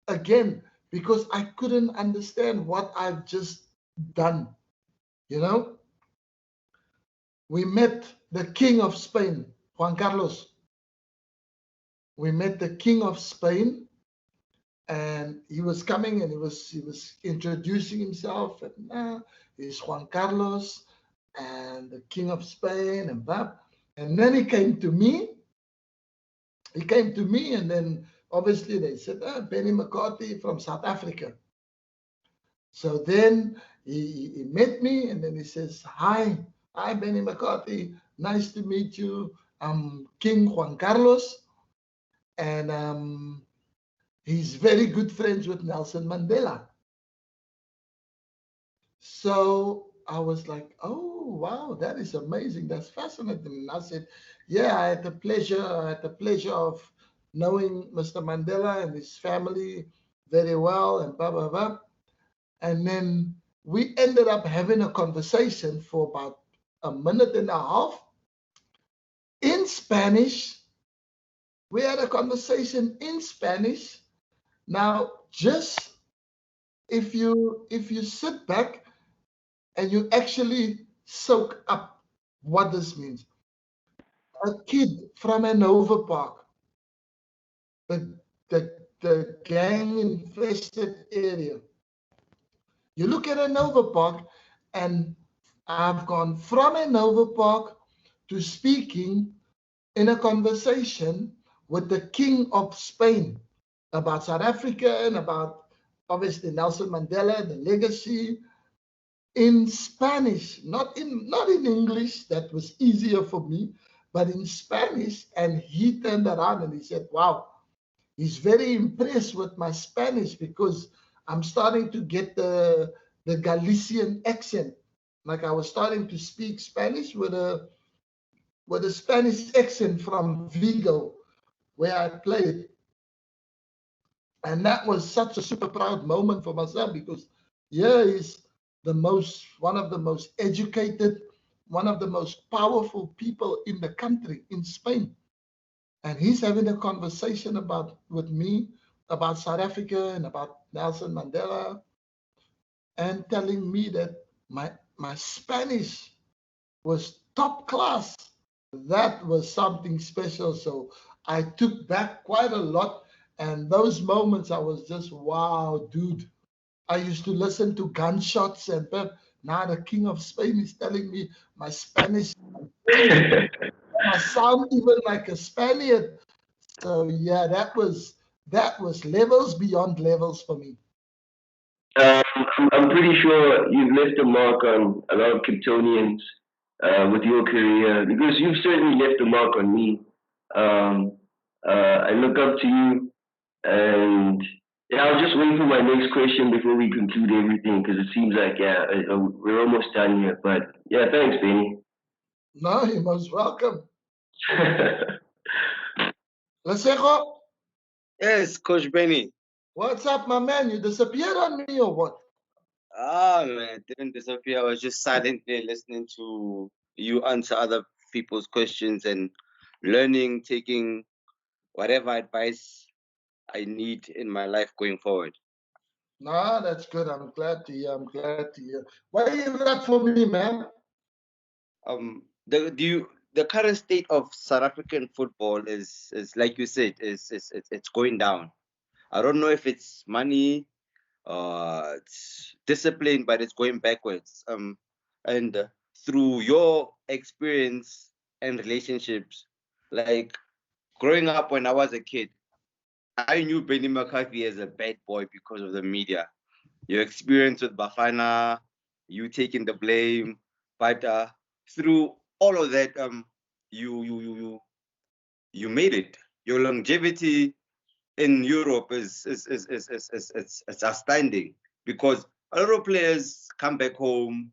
again, because I couldn't understand what I've just done. You know, we met the King of Spain, Juan Carlos. We met the King of Spain, and he was coming, and he was introducing himself, and he's Juan Carlos and the King of Spain, and blah. And then he came to me. And then obviously they said, Benni McCarthy from South Africa. So then he met me, and then he says, hi, Benni McCarthy, nice to meet you. I'm King Juan Carlos, and he's very good friends with Nelson Mandela. So I was like, oh, wow, that is amazing. That's fascinating. And I said, yeah, I had the pleasure of knowing Mr. Mandela and his family very well, and blah, blah, blah. And then we ended up having a conversation for about a minute and a half in Spanish. We had a conversation in Spanish. Now, just if you sit back and you actually soak up what this means. A kid from Hanover Park, the gang-infested area. You look at Hanover Park, and I've gone from Hanover Park to speaking in a conversation with the King of Spain about South Africa and about, obviously, Nelson Mandela, the legacy, in Spanish, not in English. That was easier for me, but in Spanish. And he turned around and he said, wow, he's very impressed with my Spanish, because I'm starting to get the Galician accent. Like I was starting to speak Spanish with a Spanish accent from Vigo, where I played. And that was such a super proud moment for myself, because here is one of the most educated, one of the most powerful people in the country, in Spain. And he's having a conversation with me about South Africa and about Nelson Mandela, and telling me that my Spanish was top class. That was something special. So I took back quite a lot. And those moments, I was just, wow, dude. I used to listen to gunshots, and now the King of Spain is telling me my Spanish, I sound even like a Spaniard. So yeah, that was levels beyond levels for me. I'm pretty sure you've left a mark on a lot of Capetonians with your career, because you've certainly left a mark on me. I look up to you, and yeah, I'll just wait for my next question before we conclude everything, because it seems like we're almost done here. But yeah, thanks, Benny. No, you're most welcome. Lesejo, Yes, Coach Benny. what's up, my man? You disappeared on me or what? Ah, man, I didn't disappear. I was just silently listening to you answer other people's questions and learning, taking whatever advice I need in my life going forward. Nah, that's good. I'm glad to hear. What you got for me, man? The current state of South African football is like you said, it's going down. I don't know if it's money, it's discipline, but it's going backwards. And through your experience and relationships, like growing up when I was a kid, I knew Benni McCarthy as a bad boy because of the media. Your experience with Bafana, you taking the blame, but through all of that, you made it. Your longevity in Europe is outstanding, because a lot of players come back home,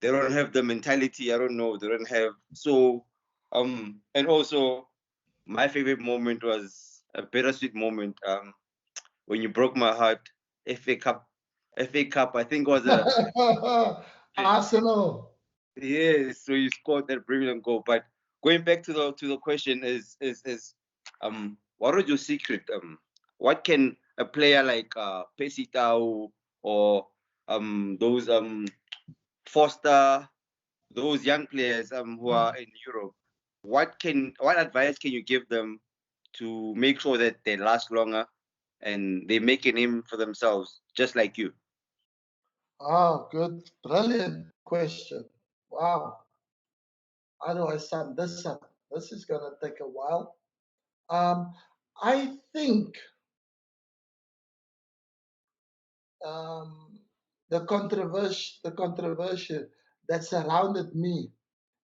they don't have the mentality. I don't know. They don't have and also my favorite moment was a bittersweet moment. When you broke my heart, FA Cup, FA Cup. I think was Arsenal. yes. So you scored that brilliant goal. But going back to the question what was your secret? What can a player like Pesitao or those Foster, those young players who are in Europe, what advice can you give them to make sure that they last longer and they make a name for themselves, just like you? Oh, good. Brilliant question. Wow. How do I sum this up? This is going to take a while. I think um, the controversy that surrounded me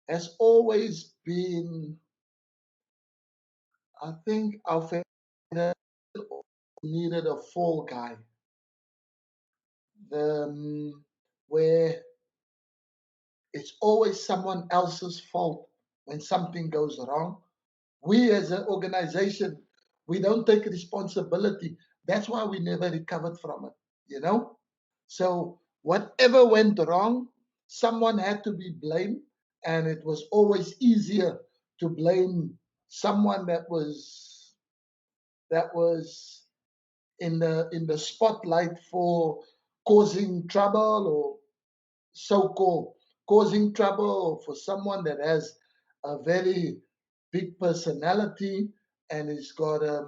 has always been, I think, our family needed a fall guy. Where it's always someone else's fault when something goes wrong. We as an organization, we don't take responsibility. That's why we never recovered from it, you know? So whatever went wrong, someone had to be blamed, and it was always easier to blame someone that was in the spotlight for causing trouble, or so-called causing trouble, or for someone that has a very big personality and has got a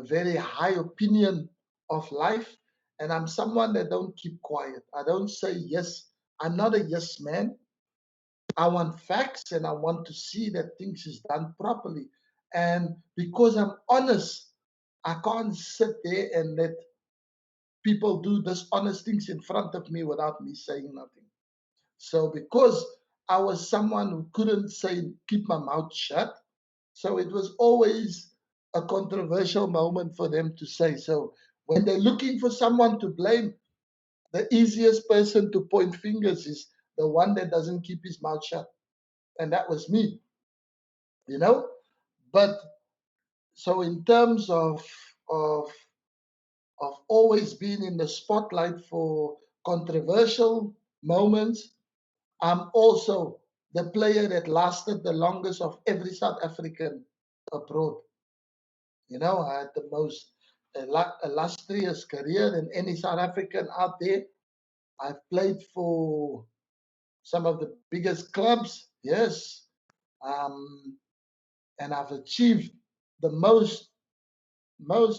very high opinion of life. And I'm someone that don't keep quiet. I don't say yes. I'm not a yes man. I want facts, and I want to see that things is done properly. And because I'm honest, I can't sit there and let people do dishonest things in front of me without me saying nothing. So because I was someone who couldn't say, keep my mouth shut, so it was always a controversial moment for them to say. So when they're looking for someone to blame, the easiest person to point fingers is the one that doesn't keep his mouth shut. And that was me, you know? But so in terms of of always being in the spotlight for controversial moments, I'm also the player that lasted the longest of every South African abroad. You know, I had the most illustrious career than any South African out there. I've played for some of the biggest clubs, yes, and I've achieved the most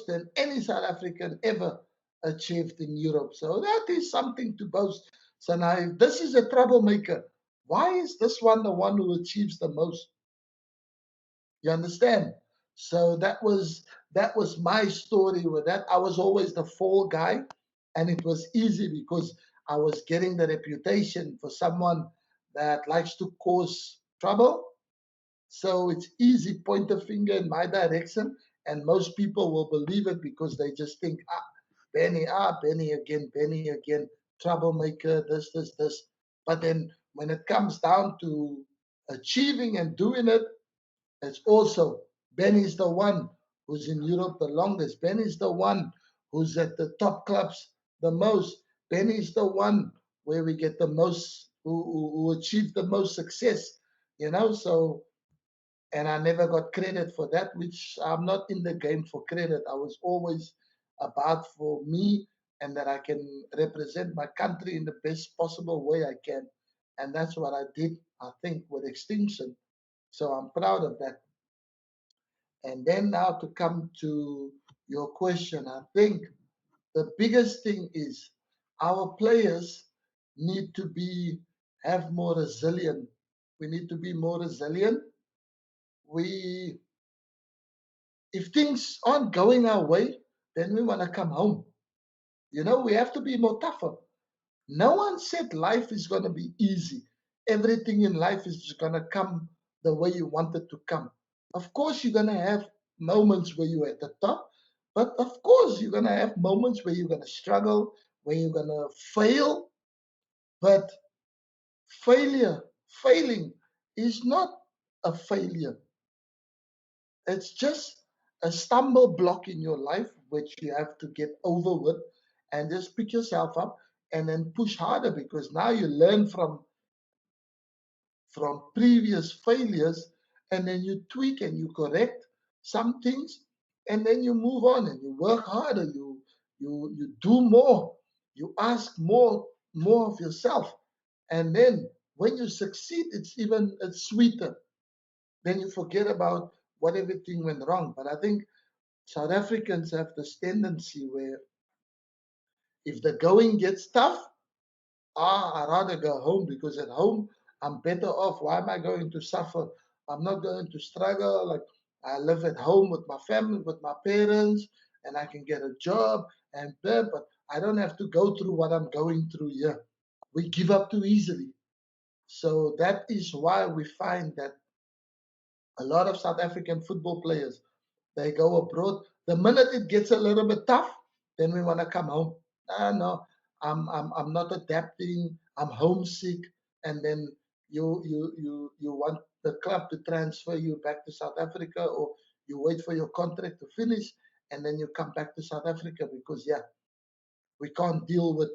than any South African ever achieved in Europe. So that is something to boast. So now, if this is a troublemaker, why is this one the one who achieves the most? You understand? So that was my story with that. I was always the fall guy, and it was easy because I was getting the reputation for someone that likes to cause trouble. So it's easy, point a finger in my direction, and most people will believe it because they just think, Benny again, troublemaker, this. But then when it comes down to achieving and doing it, it's also Benny's the one who's in Europe the longest. Benny's the one who's at the top clubs the most. Benny's the one where we get the most, who achieved the most success, you know. So, and I never got credit for that, which I'm not in the game for credit. I was always about for me, and that I can represent my country in the best possible way I can. And that's what I did, I think, with Extinction. So I'm proud of that. And then now to come to your question, I think the biggest thing is our players need to have more resilient. We need to be more resilient. We If things aren't going our way, then we want to come home. You know, we have to be more tougher. No one said life is going to be easy. Everything in life is going to come the way you want it to come. Of course, you're going to have moments where you're at the top, but of course, you're going to have moments where you're going to struggle, where you're going to fail. But failing is not a failure. It's just a stumble block in your life, which you have to get over with and just pick yourself up and then push harder, because now you learn from previous failures, and then you tweak and you correct some things, and then you move on and you work harder, you do more, you ask more of yourself. And then when you succeed, it's sweeter. Then you forget about what everything went wrong. But I think South Africans have this tendency where if the going gets tough, I'd rather go home, because at home I'm better off. Why am I going to suffer? I'm not going to struggle. Like, I live at home with my family, with my parents, and I can get a job and that, but I don't have to go through what I'm going through here. We give up too easily. So that is why we find that a lot of South African football players, they go abroad. The minute it gets a little bit tough, then we want to come home. Ah, no, I'm not adapting. I'm homesick, and then you want the club to transfer you back to South Africa, or you wait for your contract to finish, and then you come back to South Africa because we can't deal with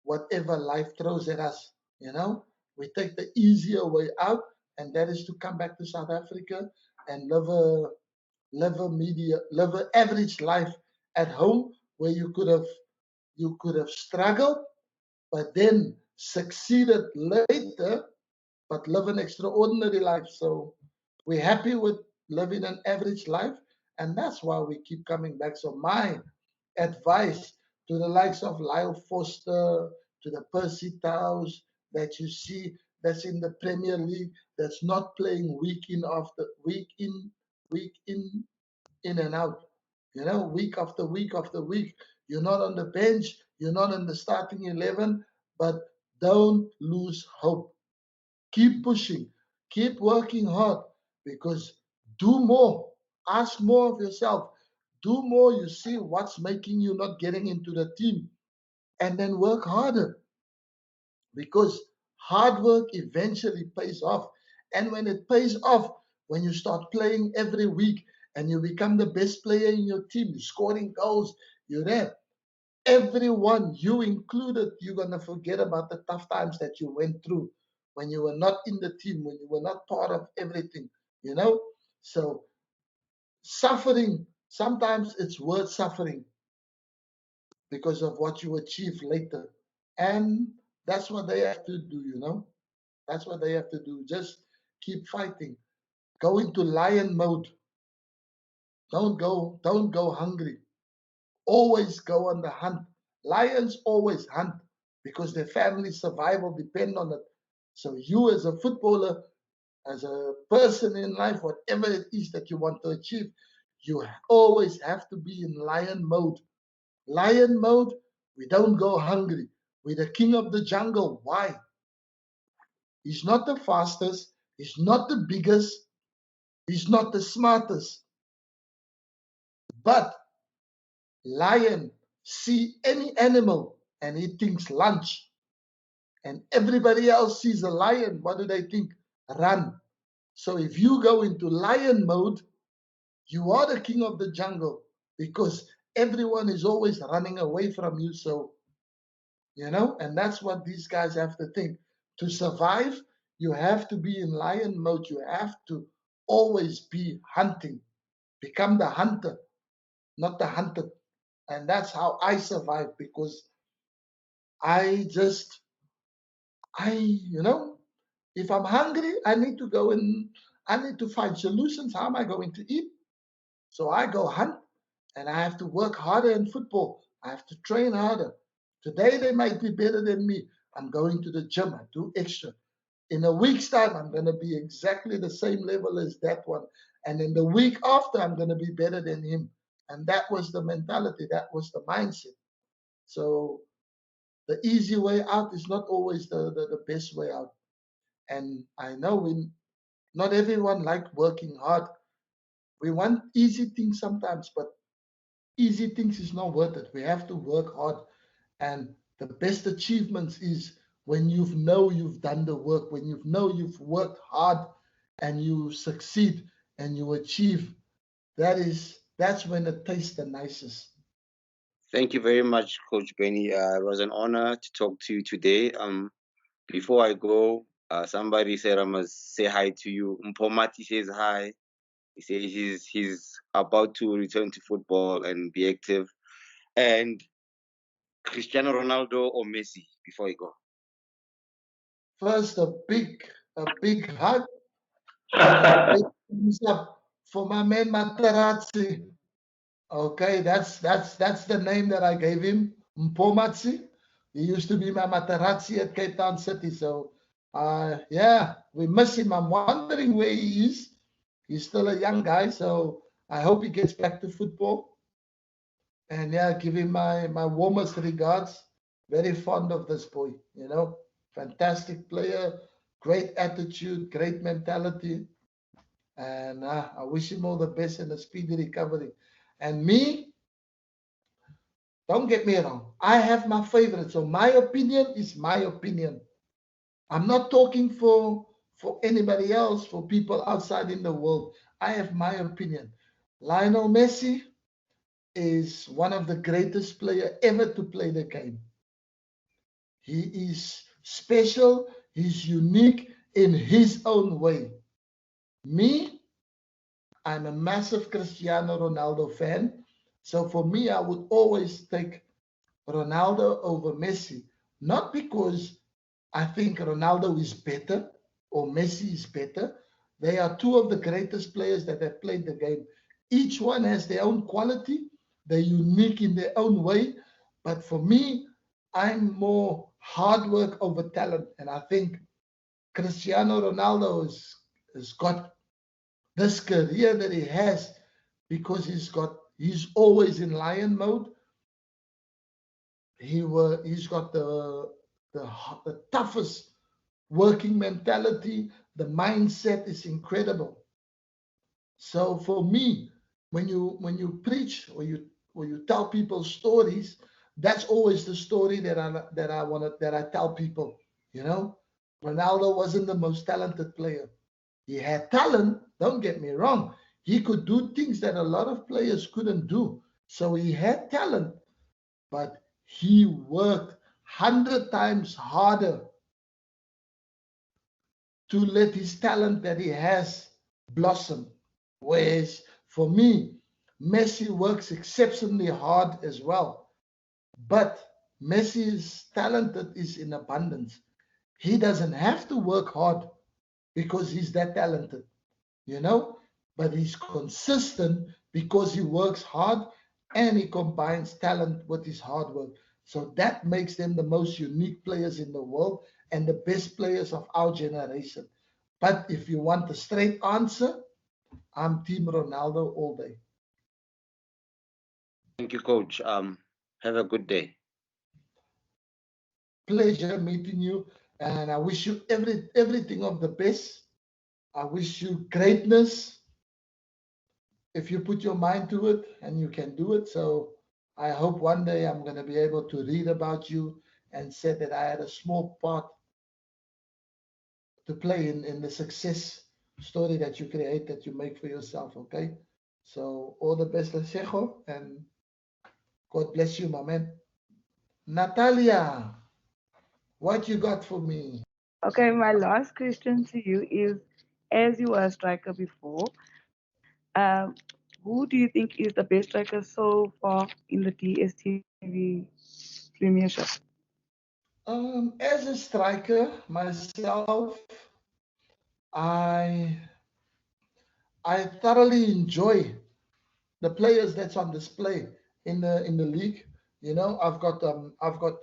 whatever life throws at us. We take the easier way out, and that is to come back to South Africa and live an average life at home, where you could have struggled, but then succeeded later, but live an extraordinary life. So we're happy with living an average life, and that's why we keep coming back. So my advice to the likes of Lyle Foster, to the Percy Taus that you see that's in the Premier League, that's not playing week in and out, week after week after week. You're not on the bench, you're not in the starting 11, but don't lose hope. Keep pushing, keep working hard, because do more, ask more of yourself, do more. You see what's making you not getting into the team, and then work harder, because hard work eventually pays off. And when it pays off, when you start playing every week and you become the best player in your team, you're scoring goals, you're there. Everyone, you included, you're going to forget about the tough times that you went through when you were not in the team, when you were not part of everything, you know? So, suffering, sometimes it's worth suffering because of what you achieve later. And that's what they have to do. That's what they have to do. Just keep fighting. Go into lion mode. Don't go hungry. Always go on the hunt. Lions always hunt because their family's survival depend on it. So you as a footballer, as a person in life, whatever it is that you want to achieve, you always have to be in lion mode. Lion mode, we don't go hungry. We're the king of the jungle. Why? He's not the fastest. He's not the biggest. He's not the smartest. But lion see any animal and he thinks lunch. And everybody else sees a lion. What do they think? Run. So if you go into lion mode, you are the king of the jungle, because everyone is always running away from you. So, and that's what these guys have to think. To survive, you have to be in lion mode. You have to always be hunting. Become the hunter, not the hunted. And that's how I survive, because I just, if I'm hungry, I need to go and I need to find solutions. How am I going to eat? So I go hunt, and I have to work harder in football. I have to train harder. Today they might be better than me. I'm going to the gym. I do extra. In a week's time, I'm going to be exactly the same level as that one. And in the week after, I'm going to be better than him. And that was the mentality. That was the mindset. So the easy way out is not always the best way out. And I know not everyone like working hard. We want easy things sometimes, but easy things is not worth it. We have to work hard. And the best achievements is when you've done the work, when you've worked hard and you succeed and you achieve. That's when it tastes the nicest. Thank you very much, Coach Benny. It was an honor to talk to you today. Before I go, somebody said I must say hi to you. Mpomati says hi. He says he's about to return to football and be active. And Cristiano Ronaldo or Messi before you go? First, a big hug and a big thumbs up for my man Materazzi. Okay, that's the name that I gave him, Mpomatsi. He used to be my Materazzi at Cape Town City. So, yeah, we miss him. I'm wondering where he is. He's still a young guy, so I hope he gets back to football. And yeah, give him my warmest regards. Very fond of this boy, fantastic player, great attitude, great mentality. And I wish him all the best and a speedy recovery. And me, don't get me wrong, I have my favorite. So my opinion is my opinion. I'm not talking for anybody else, for people outside in the world. I have my opinion. Lionel Messi is one of the greatest players ever to play the game. He is special, he's unique in his own way. Me, I'm a massive Cristiano Ronaldo fan. So for me, I would always take Ronaldo over Messi. Not because I think Ronaldo is better or Messi is better. They are two of the greatest players that have played the game. Each one has their own quality. They're unique in their own way. But for me, I'm more hard work over talent. And I think Cristiano Ronaldo has got this career that he has because he's always in lion mode. He's got the toughest working mentality. The mindset is incredible. So for me, when you preach or you tell people stories, that's always the story that I tell people. Ronaldo wasn't the most talented player. He had talent, don't get me wrong. He could do things that a lot of players couldn't do. So he had talent, but he worked 100 times harder to let his talent that he has blossom. Whereas for me, Messi works exceptionally hard as well. But Messi's talented is in abundance. He doesn't have to work hard because he's that talented, but he's consistent because he works hard and he combines talent with his hard work. So that makes them the most unique players in the world and the best players of our generation. But if you want a straight answer, I'm Team Ronaldo all day. Thank you, Coach. Have a good day. Pleasure meeting you, and I wish you everything of the best. I wish you greatness if you put your mind to it, and you can do it. So I hope one day I'm going to be able to read about you and say that I had a small part to play in the success story that you create, that you make for yourself. Okay, so all the best, Lesejo, and God bless you, my man. Natalia, what you got for me? Okay, my last question to you is, as you were a striker before, um, who do you think is the best striker so far in the DStv Premiership? As a striker myself, I thoroughly enjoy the players that's on display in the league. I've got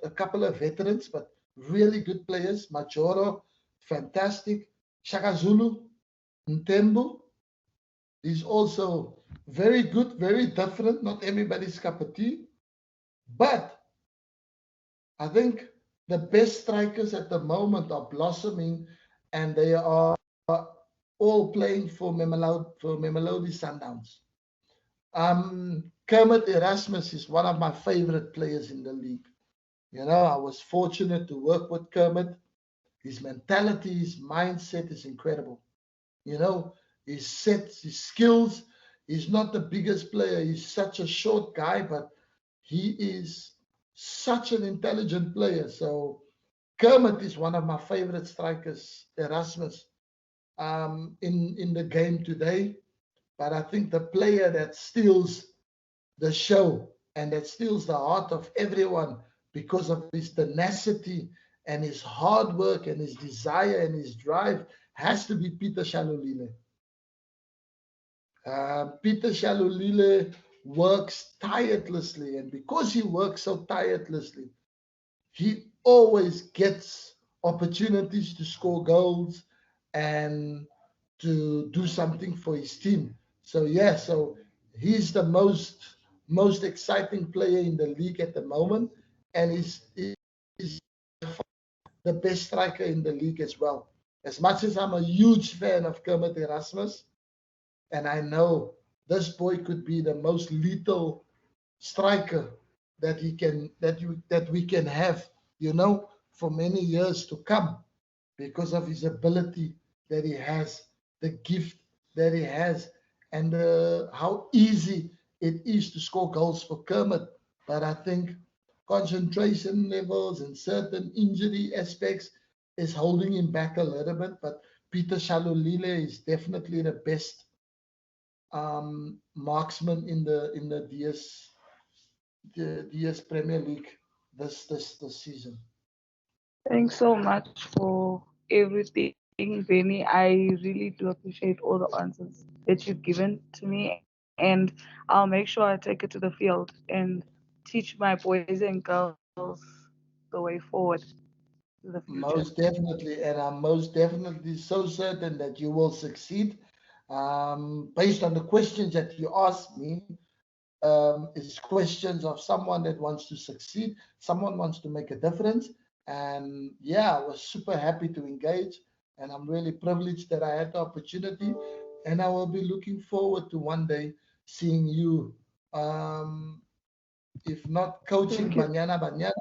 a couple of veterans, but really good players. Majoro, fantastic. Shaka Zulu, Ntembu is also very good, very different. Not everybody's cup of tea, but I think the best strikers at the moment are blossoming, and they are all playing for Mamelodi Sundowns. Kermit Erasmus is one of my favorite players in the league. You know, I was fortunate to work with Kermit. His mentality, his mindset is incredible. You know, his sets, his skills. He's not the biggest player. He's such a short guy, but he is such an intelligent player. So Kermit is one of my favorite strikers, Erasmus, in the game today. But I think the player that steals the show and that steals the heart of everyone because of his tenacity and his hard work and his desire and his drive has to be Peter Shalulile. Peter Shalulile works tirelessly, and because he works so tirelessly, he always gets opportunities to score goals and to do something for his team. So yeah, so he's the most exciting player in the league at the moment, and he's the best striker in the league as well. As much as I'm a huge fan of Kermit Erasmus, and I know this boy could be the most lethal striker that we can have, you know, for many years to come, because of his ability that he has, the gift that he has, and how easy it is to score goals for Kermit. But I think concentration levels and certain injury aspects is holding him back a little bit. But Peter Shalulile is definitely the best marksman in the DS Premier League this season. Thanks so much for everything, Benny. I really do appreciate all the answers that you've given to me, and I'll make sure I take it to the field and teach my boys and girls the way forward to the future. Most definitely, and I'm most definitely so certain that you will succeed. Based on the questions that you asked me, it's questions of someone that wants to succeed, someone wants to make a difference. And yeah, I was super happy to engage, and I'm really privileged that I had the opportunity. And I will be looking forward to one day seeing you, if not coaching Thank you. Banyana,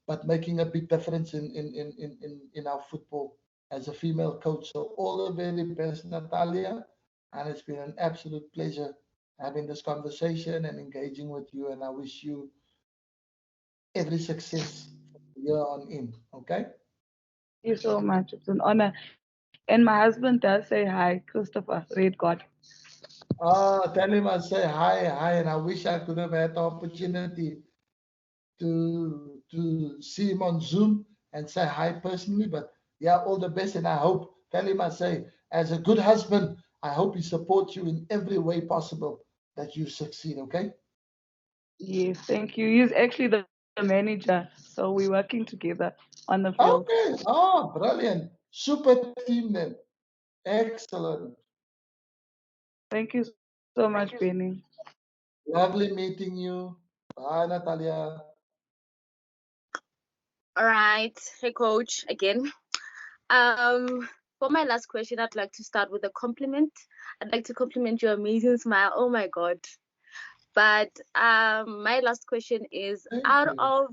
but making a big difference in our football as a female coach. So all the very best, Natalia. And it's been an absolute pleasure having this conversation and engaging with you. And I wish you every success from here on in. Okay? Thank you so much. It's an honor. And my husband does say hi, Christopher, Red God. Tell him I say hi, and I wish I could have had the opportunity to see him on Zoom and say hi personally. But yeah, all the best, and I hope, tell him I say, as a good husband, I hope he supports you in every way possible that you succeed. Okay? Yes, thank you. He's actually the manager, so we're working together on the field. Okay. Oh, brilliant. Super team then. Excellent. Thank you so much, Benny. Lovely meeting you. Bye, Natalia. All right. Hey, coach, again. For my last question, I'd like to start with a compliment. I'd like to compliment your amazing smile. Oh my God. But my last question is, Thank out you. of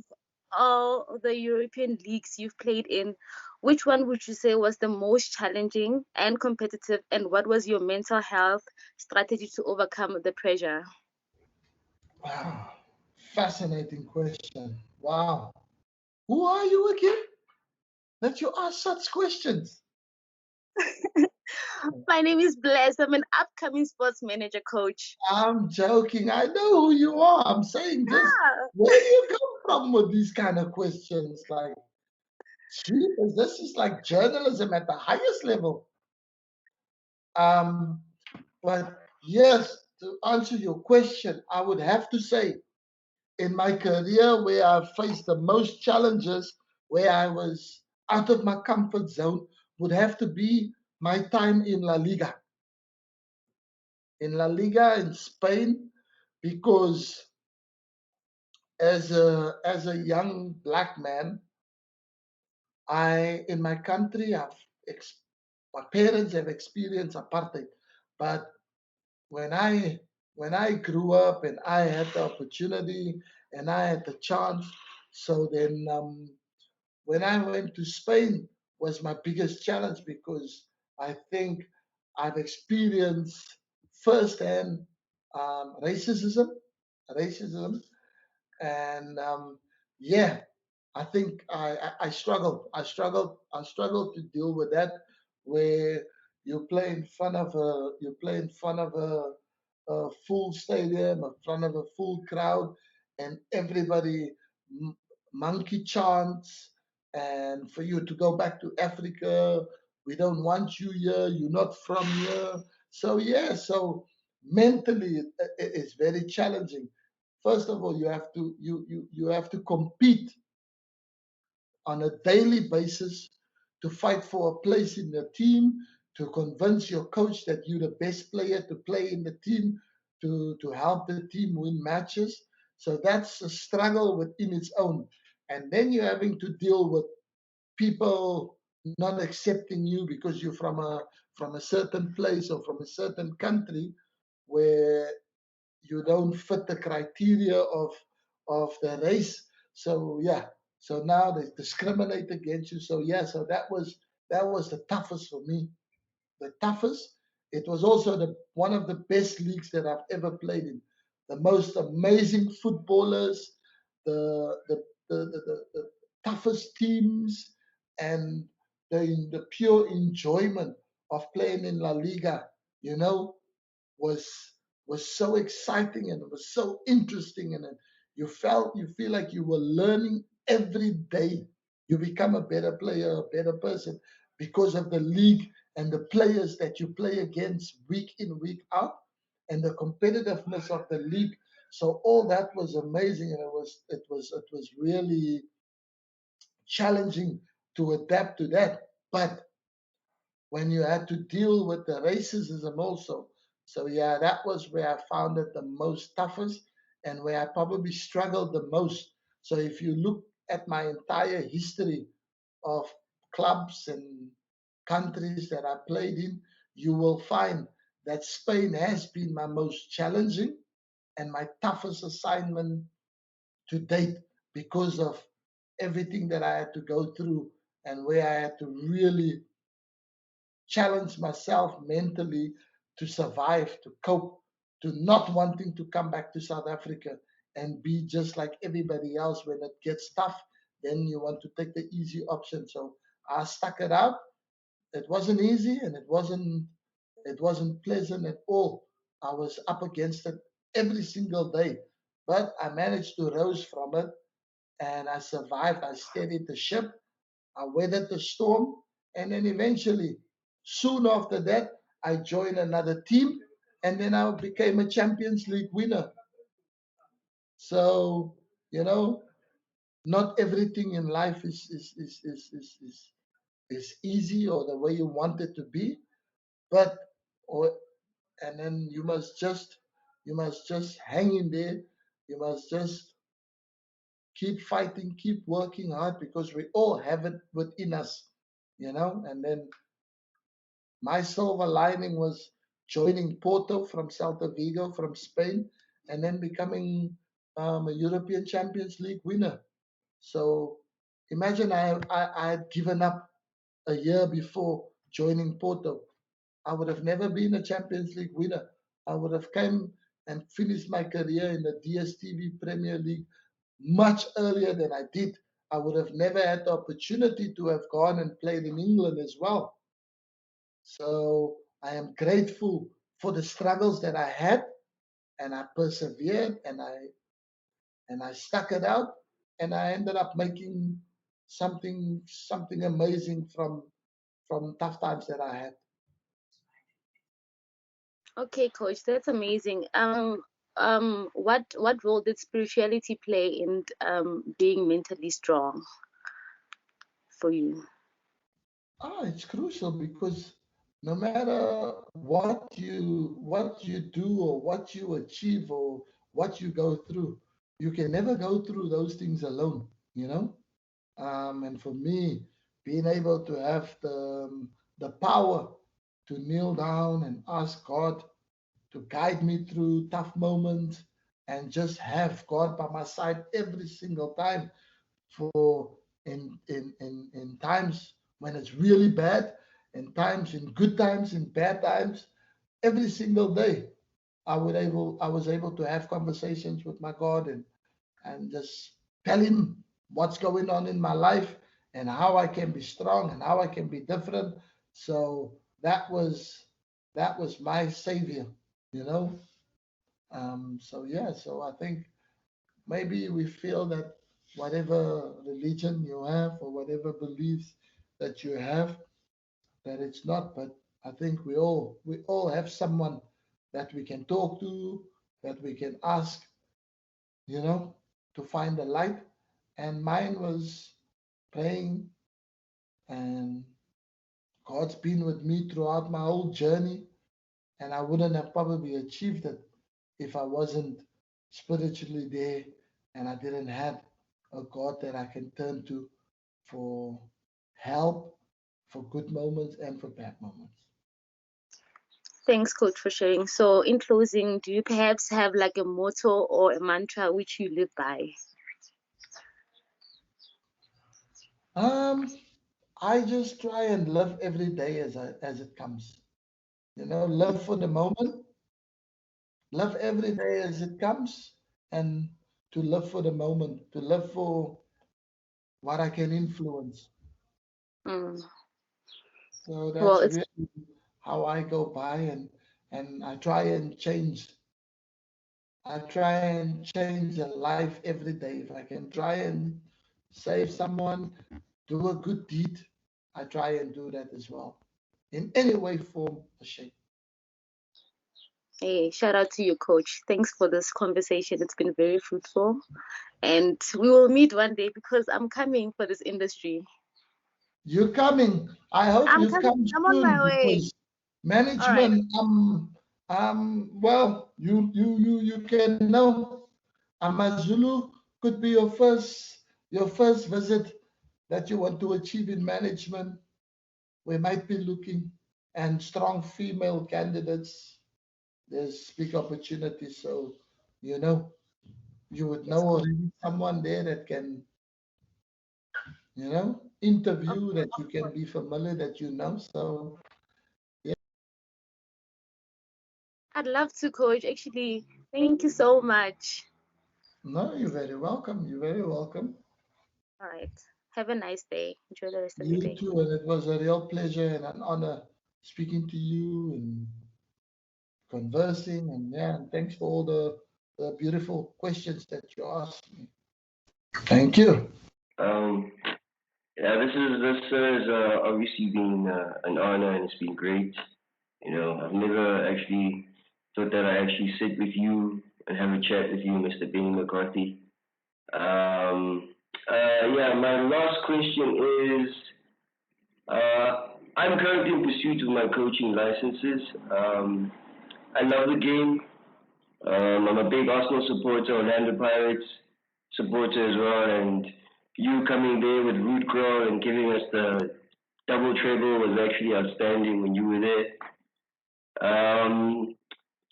all the European leagues you've played in, which one would you say was the most challenging and competitive, and what was your mental health strategy to overcome the pressure? Wow. Fascinating question. Wow. Who are you again that you ask such questions? My name is Bless. I'm an upcoming sports manager, coach. I'm joking. I know who you are. I'm saying just Ah, where do you come from with these kind of questions? Like, Jesus, this is like journalism at the highest level. Um, but yes, to answer your question, I would have to say in my career where I've faced the most challenges, where I was out of my comfort zone, would have to be my time in La Liga. In La Liga in Spain, because as a young black man, in my country, my parents have experienced apartheid, but when I grew up and I had the opportunity and I had the chance, so then when I went to Spain was my biggest challenge because I think I've experienced firsthand racism, racism, and yeah, I think I struggled. I struggled to deal with that, where you play in front of a full stadium, in front of a full crowd, and everybody m- monkey chants, and for you to go back to Africa, we don't want you here. You're not from here. So yeah, so mentally it's very challenging. First of all, you have to compete on a daily basis to fight for a place in the team, to convince your coach that you're the best player to play in the team, to help the team win matches. So that's a struggle within its own. And then you're having to deal with people not accepting you because you're from a certain place or from a certain country where you don't fit the criteria of the race. So yeah, so now they discriminate against you. So yeah, so that was the toughest for me. The toughest. It was also the one of the best leagues that I've ever played in. The most amazing footballers, the the the toughest teams, and the pure enjoyment of playing in La Liga. You know, was was so exciting and it was so interesting, and you feel like you were learning every day. You become a better player, a better person because of the league and the players that you play against week in, week out, and the competitiveness of the league. So all that was amazing, and it was really challenging to adapt to that. But when you had to deal with the racism also. So yeah, that was where I found it the most toughest and where I probably struggled the most. So if you look at my entire history of clubs and countries that I played in, you will find that Spain has been my most challenging and my toughest assignment to date because of everything that I had to go through and where I had to really challenge myself mentally to survive, to cope, to not wanting to come back to South Africa and be just like everybody else. When it gets tough, then you want to take the easy option. So I stuck it out. It wasn't easy and it wasn't pleasant at all. I was up against it every single day. But I managed to rise from it and I survived. I steadied the ship. I weathered the storm, and then eventually, soon after that, I joined another team, and then I became a Champions League winner. So, you know, not everything in life is easy or the way you want it to be, but or and then you must just hang in there. You must just keep fighting, keep working hard because we all have it within us, and then my silver lining was joining Porto from Celta Vigo from Spain and then becoming a European Champions League winner. So imagine I had given up a year before joining Porto. I would have never been a Champions League winner. I would have come and finished my career in the DStv Premier League much earlier than I did. I would have never had the opportunity to have gone and played in England as well. So I am grateful for the struggles that I had, and I persevered, and I stuck it out, and I ended up making something amazing from tough times that I had. Okay, coach, that's amazing. What role did spirituality play in being mentally strong for you? It's crucial because no matter what you do or what you achieve or what you go through, you can never go through those things alone, you know. And for me, being able to have the power to kneel down and ask God to guide me through tough moments and just have God by my side every single time for in times when it's really bad, in times, in good times, in bad times, every single day. I was able to have conversations with my God and just tell him what's going on in my life and how I can be strong and how I can be different. So that was my savior, you know. So yeah, so I think maybe we feel that whatever religion you have or whatever beliefs that you have, that it's not, but I think we all have someone that we can talk to, that we can ask, you know, to find the light. And mine was praying, and God's been with me throughout my whole journey, and I wouldn't have probably achieved it if I wasn't spiritually there and I didn't have a God that I can turn to for help, for good moments and for bad moments. Thanks, Coach, for sharing. So, in closing, do you perhaps have like a motto or a mantra which you live by? I just try and live every day as it comes. You know, live for the moment, live every day as it comes, and to live for the moment, to live for what I can influence. Mm. So Well, that's it's really how I go by, and I try and change. I try and change a life every day. If I can try and save someone, do a good deed, I try and do that as well, in any way, form, or shape. Hey, shout out to you, Coach. Thanks for this conversation. It's been very fruitful. And we will meet one day because I'm coming for this industry. You're coming. I hope I'm you coming. come I'm on soon my way. because All right. management. Well, you can know. Amazulu could be your first visit that you want to achieve in management. We might be looking and strong female candidates. There's big opportunities. So, you know, you would know Yes, Coach. already someone there that can, Of, interview, that of you can course. be familiar, that you know. So, yeah, I'd love to, Coach. Actually, thank you so much. no, you're very welcome. You're very welcome. All right. Have a nice day. Enjoy the rest of your You day. too. And it was a real pleasure and an honor speaking to you and conversing. And yeah, and thanks for all the beautiful questions that you asked me. Thank you. Um, yeah, this has obviously been an honor and it's been great. You know, I've never actually thought that I actually sit with you and have a chat with you, Mr. Benni McCarthy. Um, yeah, my last question is, I'm currently in pursuit of my coaching licenses. I love the game. I'm a big Arsenal supporter, Orlando Pirates supporter as well, and you coming there with root crawl and giving us the double treble was actually outstanding when you were there.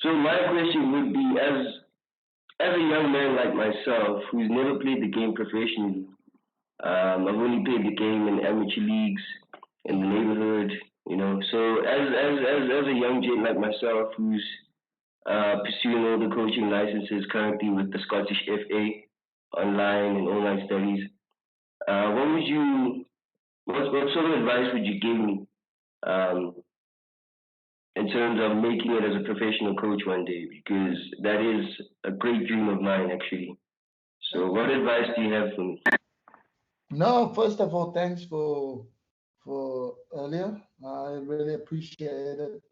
So my question would be, as a young man like myself who's never played the game professionally, I've only played the game in amateur leagues in the neighborhood, you know. So as a young gent like myself who's pursuing all the coaching licenses currently with the Scottish FA online and online studies. What would you, what sort of advice would you give me um, in terms of making it as a professional coach one day? Because that is a great dream of mine, actually. So, what advice do you have for me? No, first of all, thanks for earlier. I really appreciate it.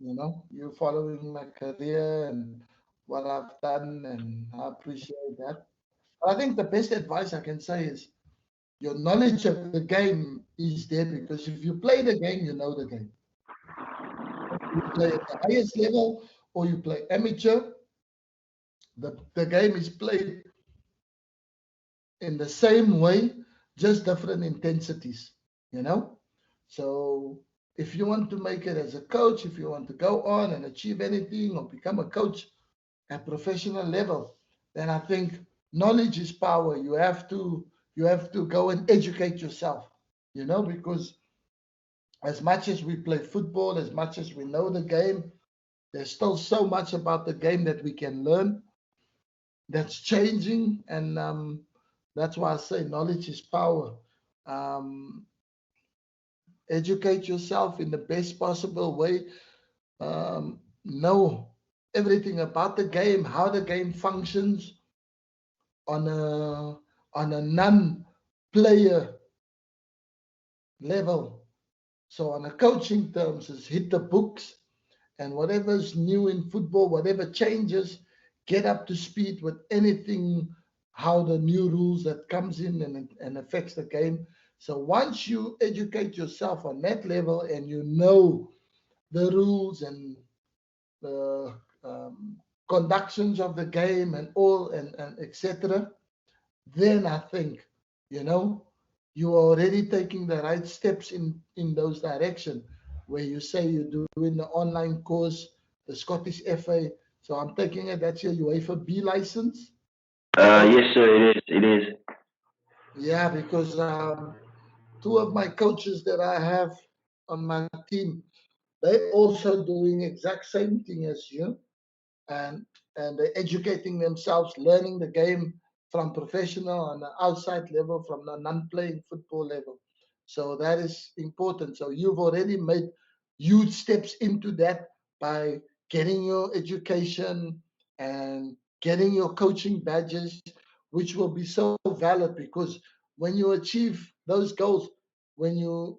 You following my career and what I've done, and I appreciate that. I think the best advice I can say is your knowledge of the game is there, because if you play the game, you know the game. You play at the highest level or you play amateur, The game is played in the same way, just different intensities, you know? So if you want to make it as a coach, if you want to go on and achieve anything or become a coach at professional level, then I think knowledge is power. You have to go and educate yourself, you know, because as much as we play football, as much as we know the game, there's still so much about the game that we can learn that's changing, and that's why I say knowledge is power. Um, Educate yourself in the best possible way. Know everything about the game, how the game functions on a non-player level. So on a coaching terms, is hit the books, and whatever's new in football, whatever changes, get up to speed with anything, how the new rules that comes in and affects the game. So once you educate yourself on that level and you know the rules and the conductions of the game and all and etc., then I think, you know, you are already taking the right steps in those direction where you say you're doing the online course, the Scottish FA. So I'm taking it that's your UEFA B license. Yes, sir, it is. It is. Yeah, because two of my coaches that I have on my team, they also doing exact same thing as you, and they're educating themselves, learning the game from professional on the outside level, from the non-playing football level. So that is important. So you've already made huge steps into that by getting your education and getting your coaching badges, which will be so valid because when you achieve those goals, when you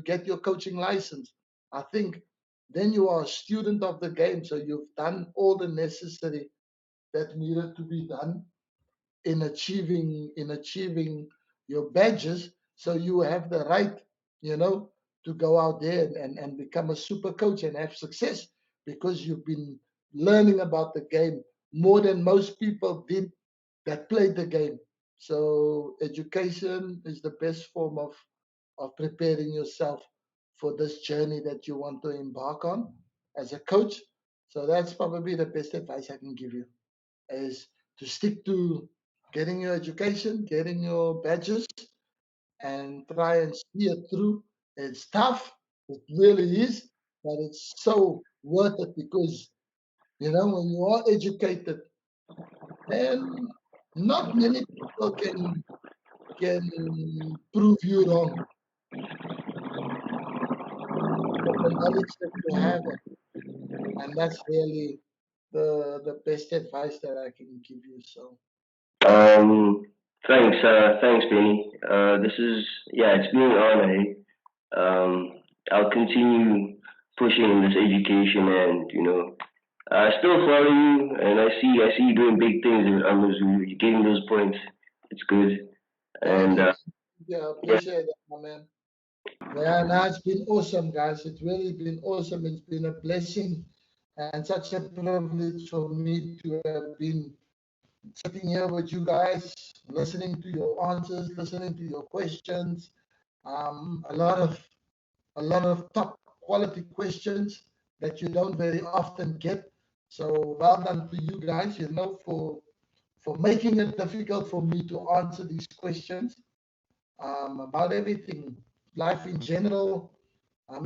get your coaching license, I think then you are a student of the game. So you've done all the necessary that needed to be done in achieving your badges. So you have the right, you know, to go out there and become a super coach and have success because you've been learning about the game more than most people did that played the game. So education is the best form of preparing yourself for this journey that you want to embark on as a coach. So that's probably the best advice I can give you is to stick to getting your education, getting your badges, and try and see it through. It's tough, it really is, but it's so worth it because you know when you are educated, and not many people can prove you wrong with the knowledge that you have, and that's really the best advice that I can give you. So Thanks, thanks, Benny. This is, yeah, it's been an honor. I'll continue pushing this education, and I still follow you, and I see you doing big things in Amazon. You're getting those points. It's good, thank and you. Yeah, I yeah, appreciate that, my man. Yeah, no, it's been awesome, guys. It's really been awesome. It's been a blessing and such a privilege for me to have been sitting here with you guys, listening to your answers, listening to your questions. A lot of top quality questions that you don't very often get. So well done to you guys, you know, for making it difficult for me to answer these questions about everything, life in general,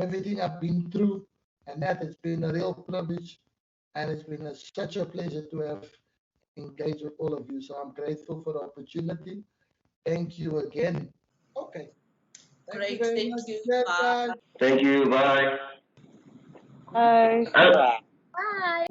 everything I've been through, and that has been a real privilege, and it's been such a pleasure to have engaged with all of you. So I'm grateful for the opportunity. Thank you again. Okay. Thank you Great, very thank much. you. Yeah, Bye. guys. thank you. Bye. Bye. I, Bye.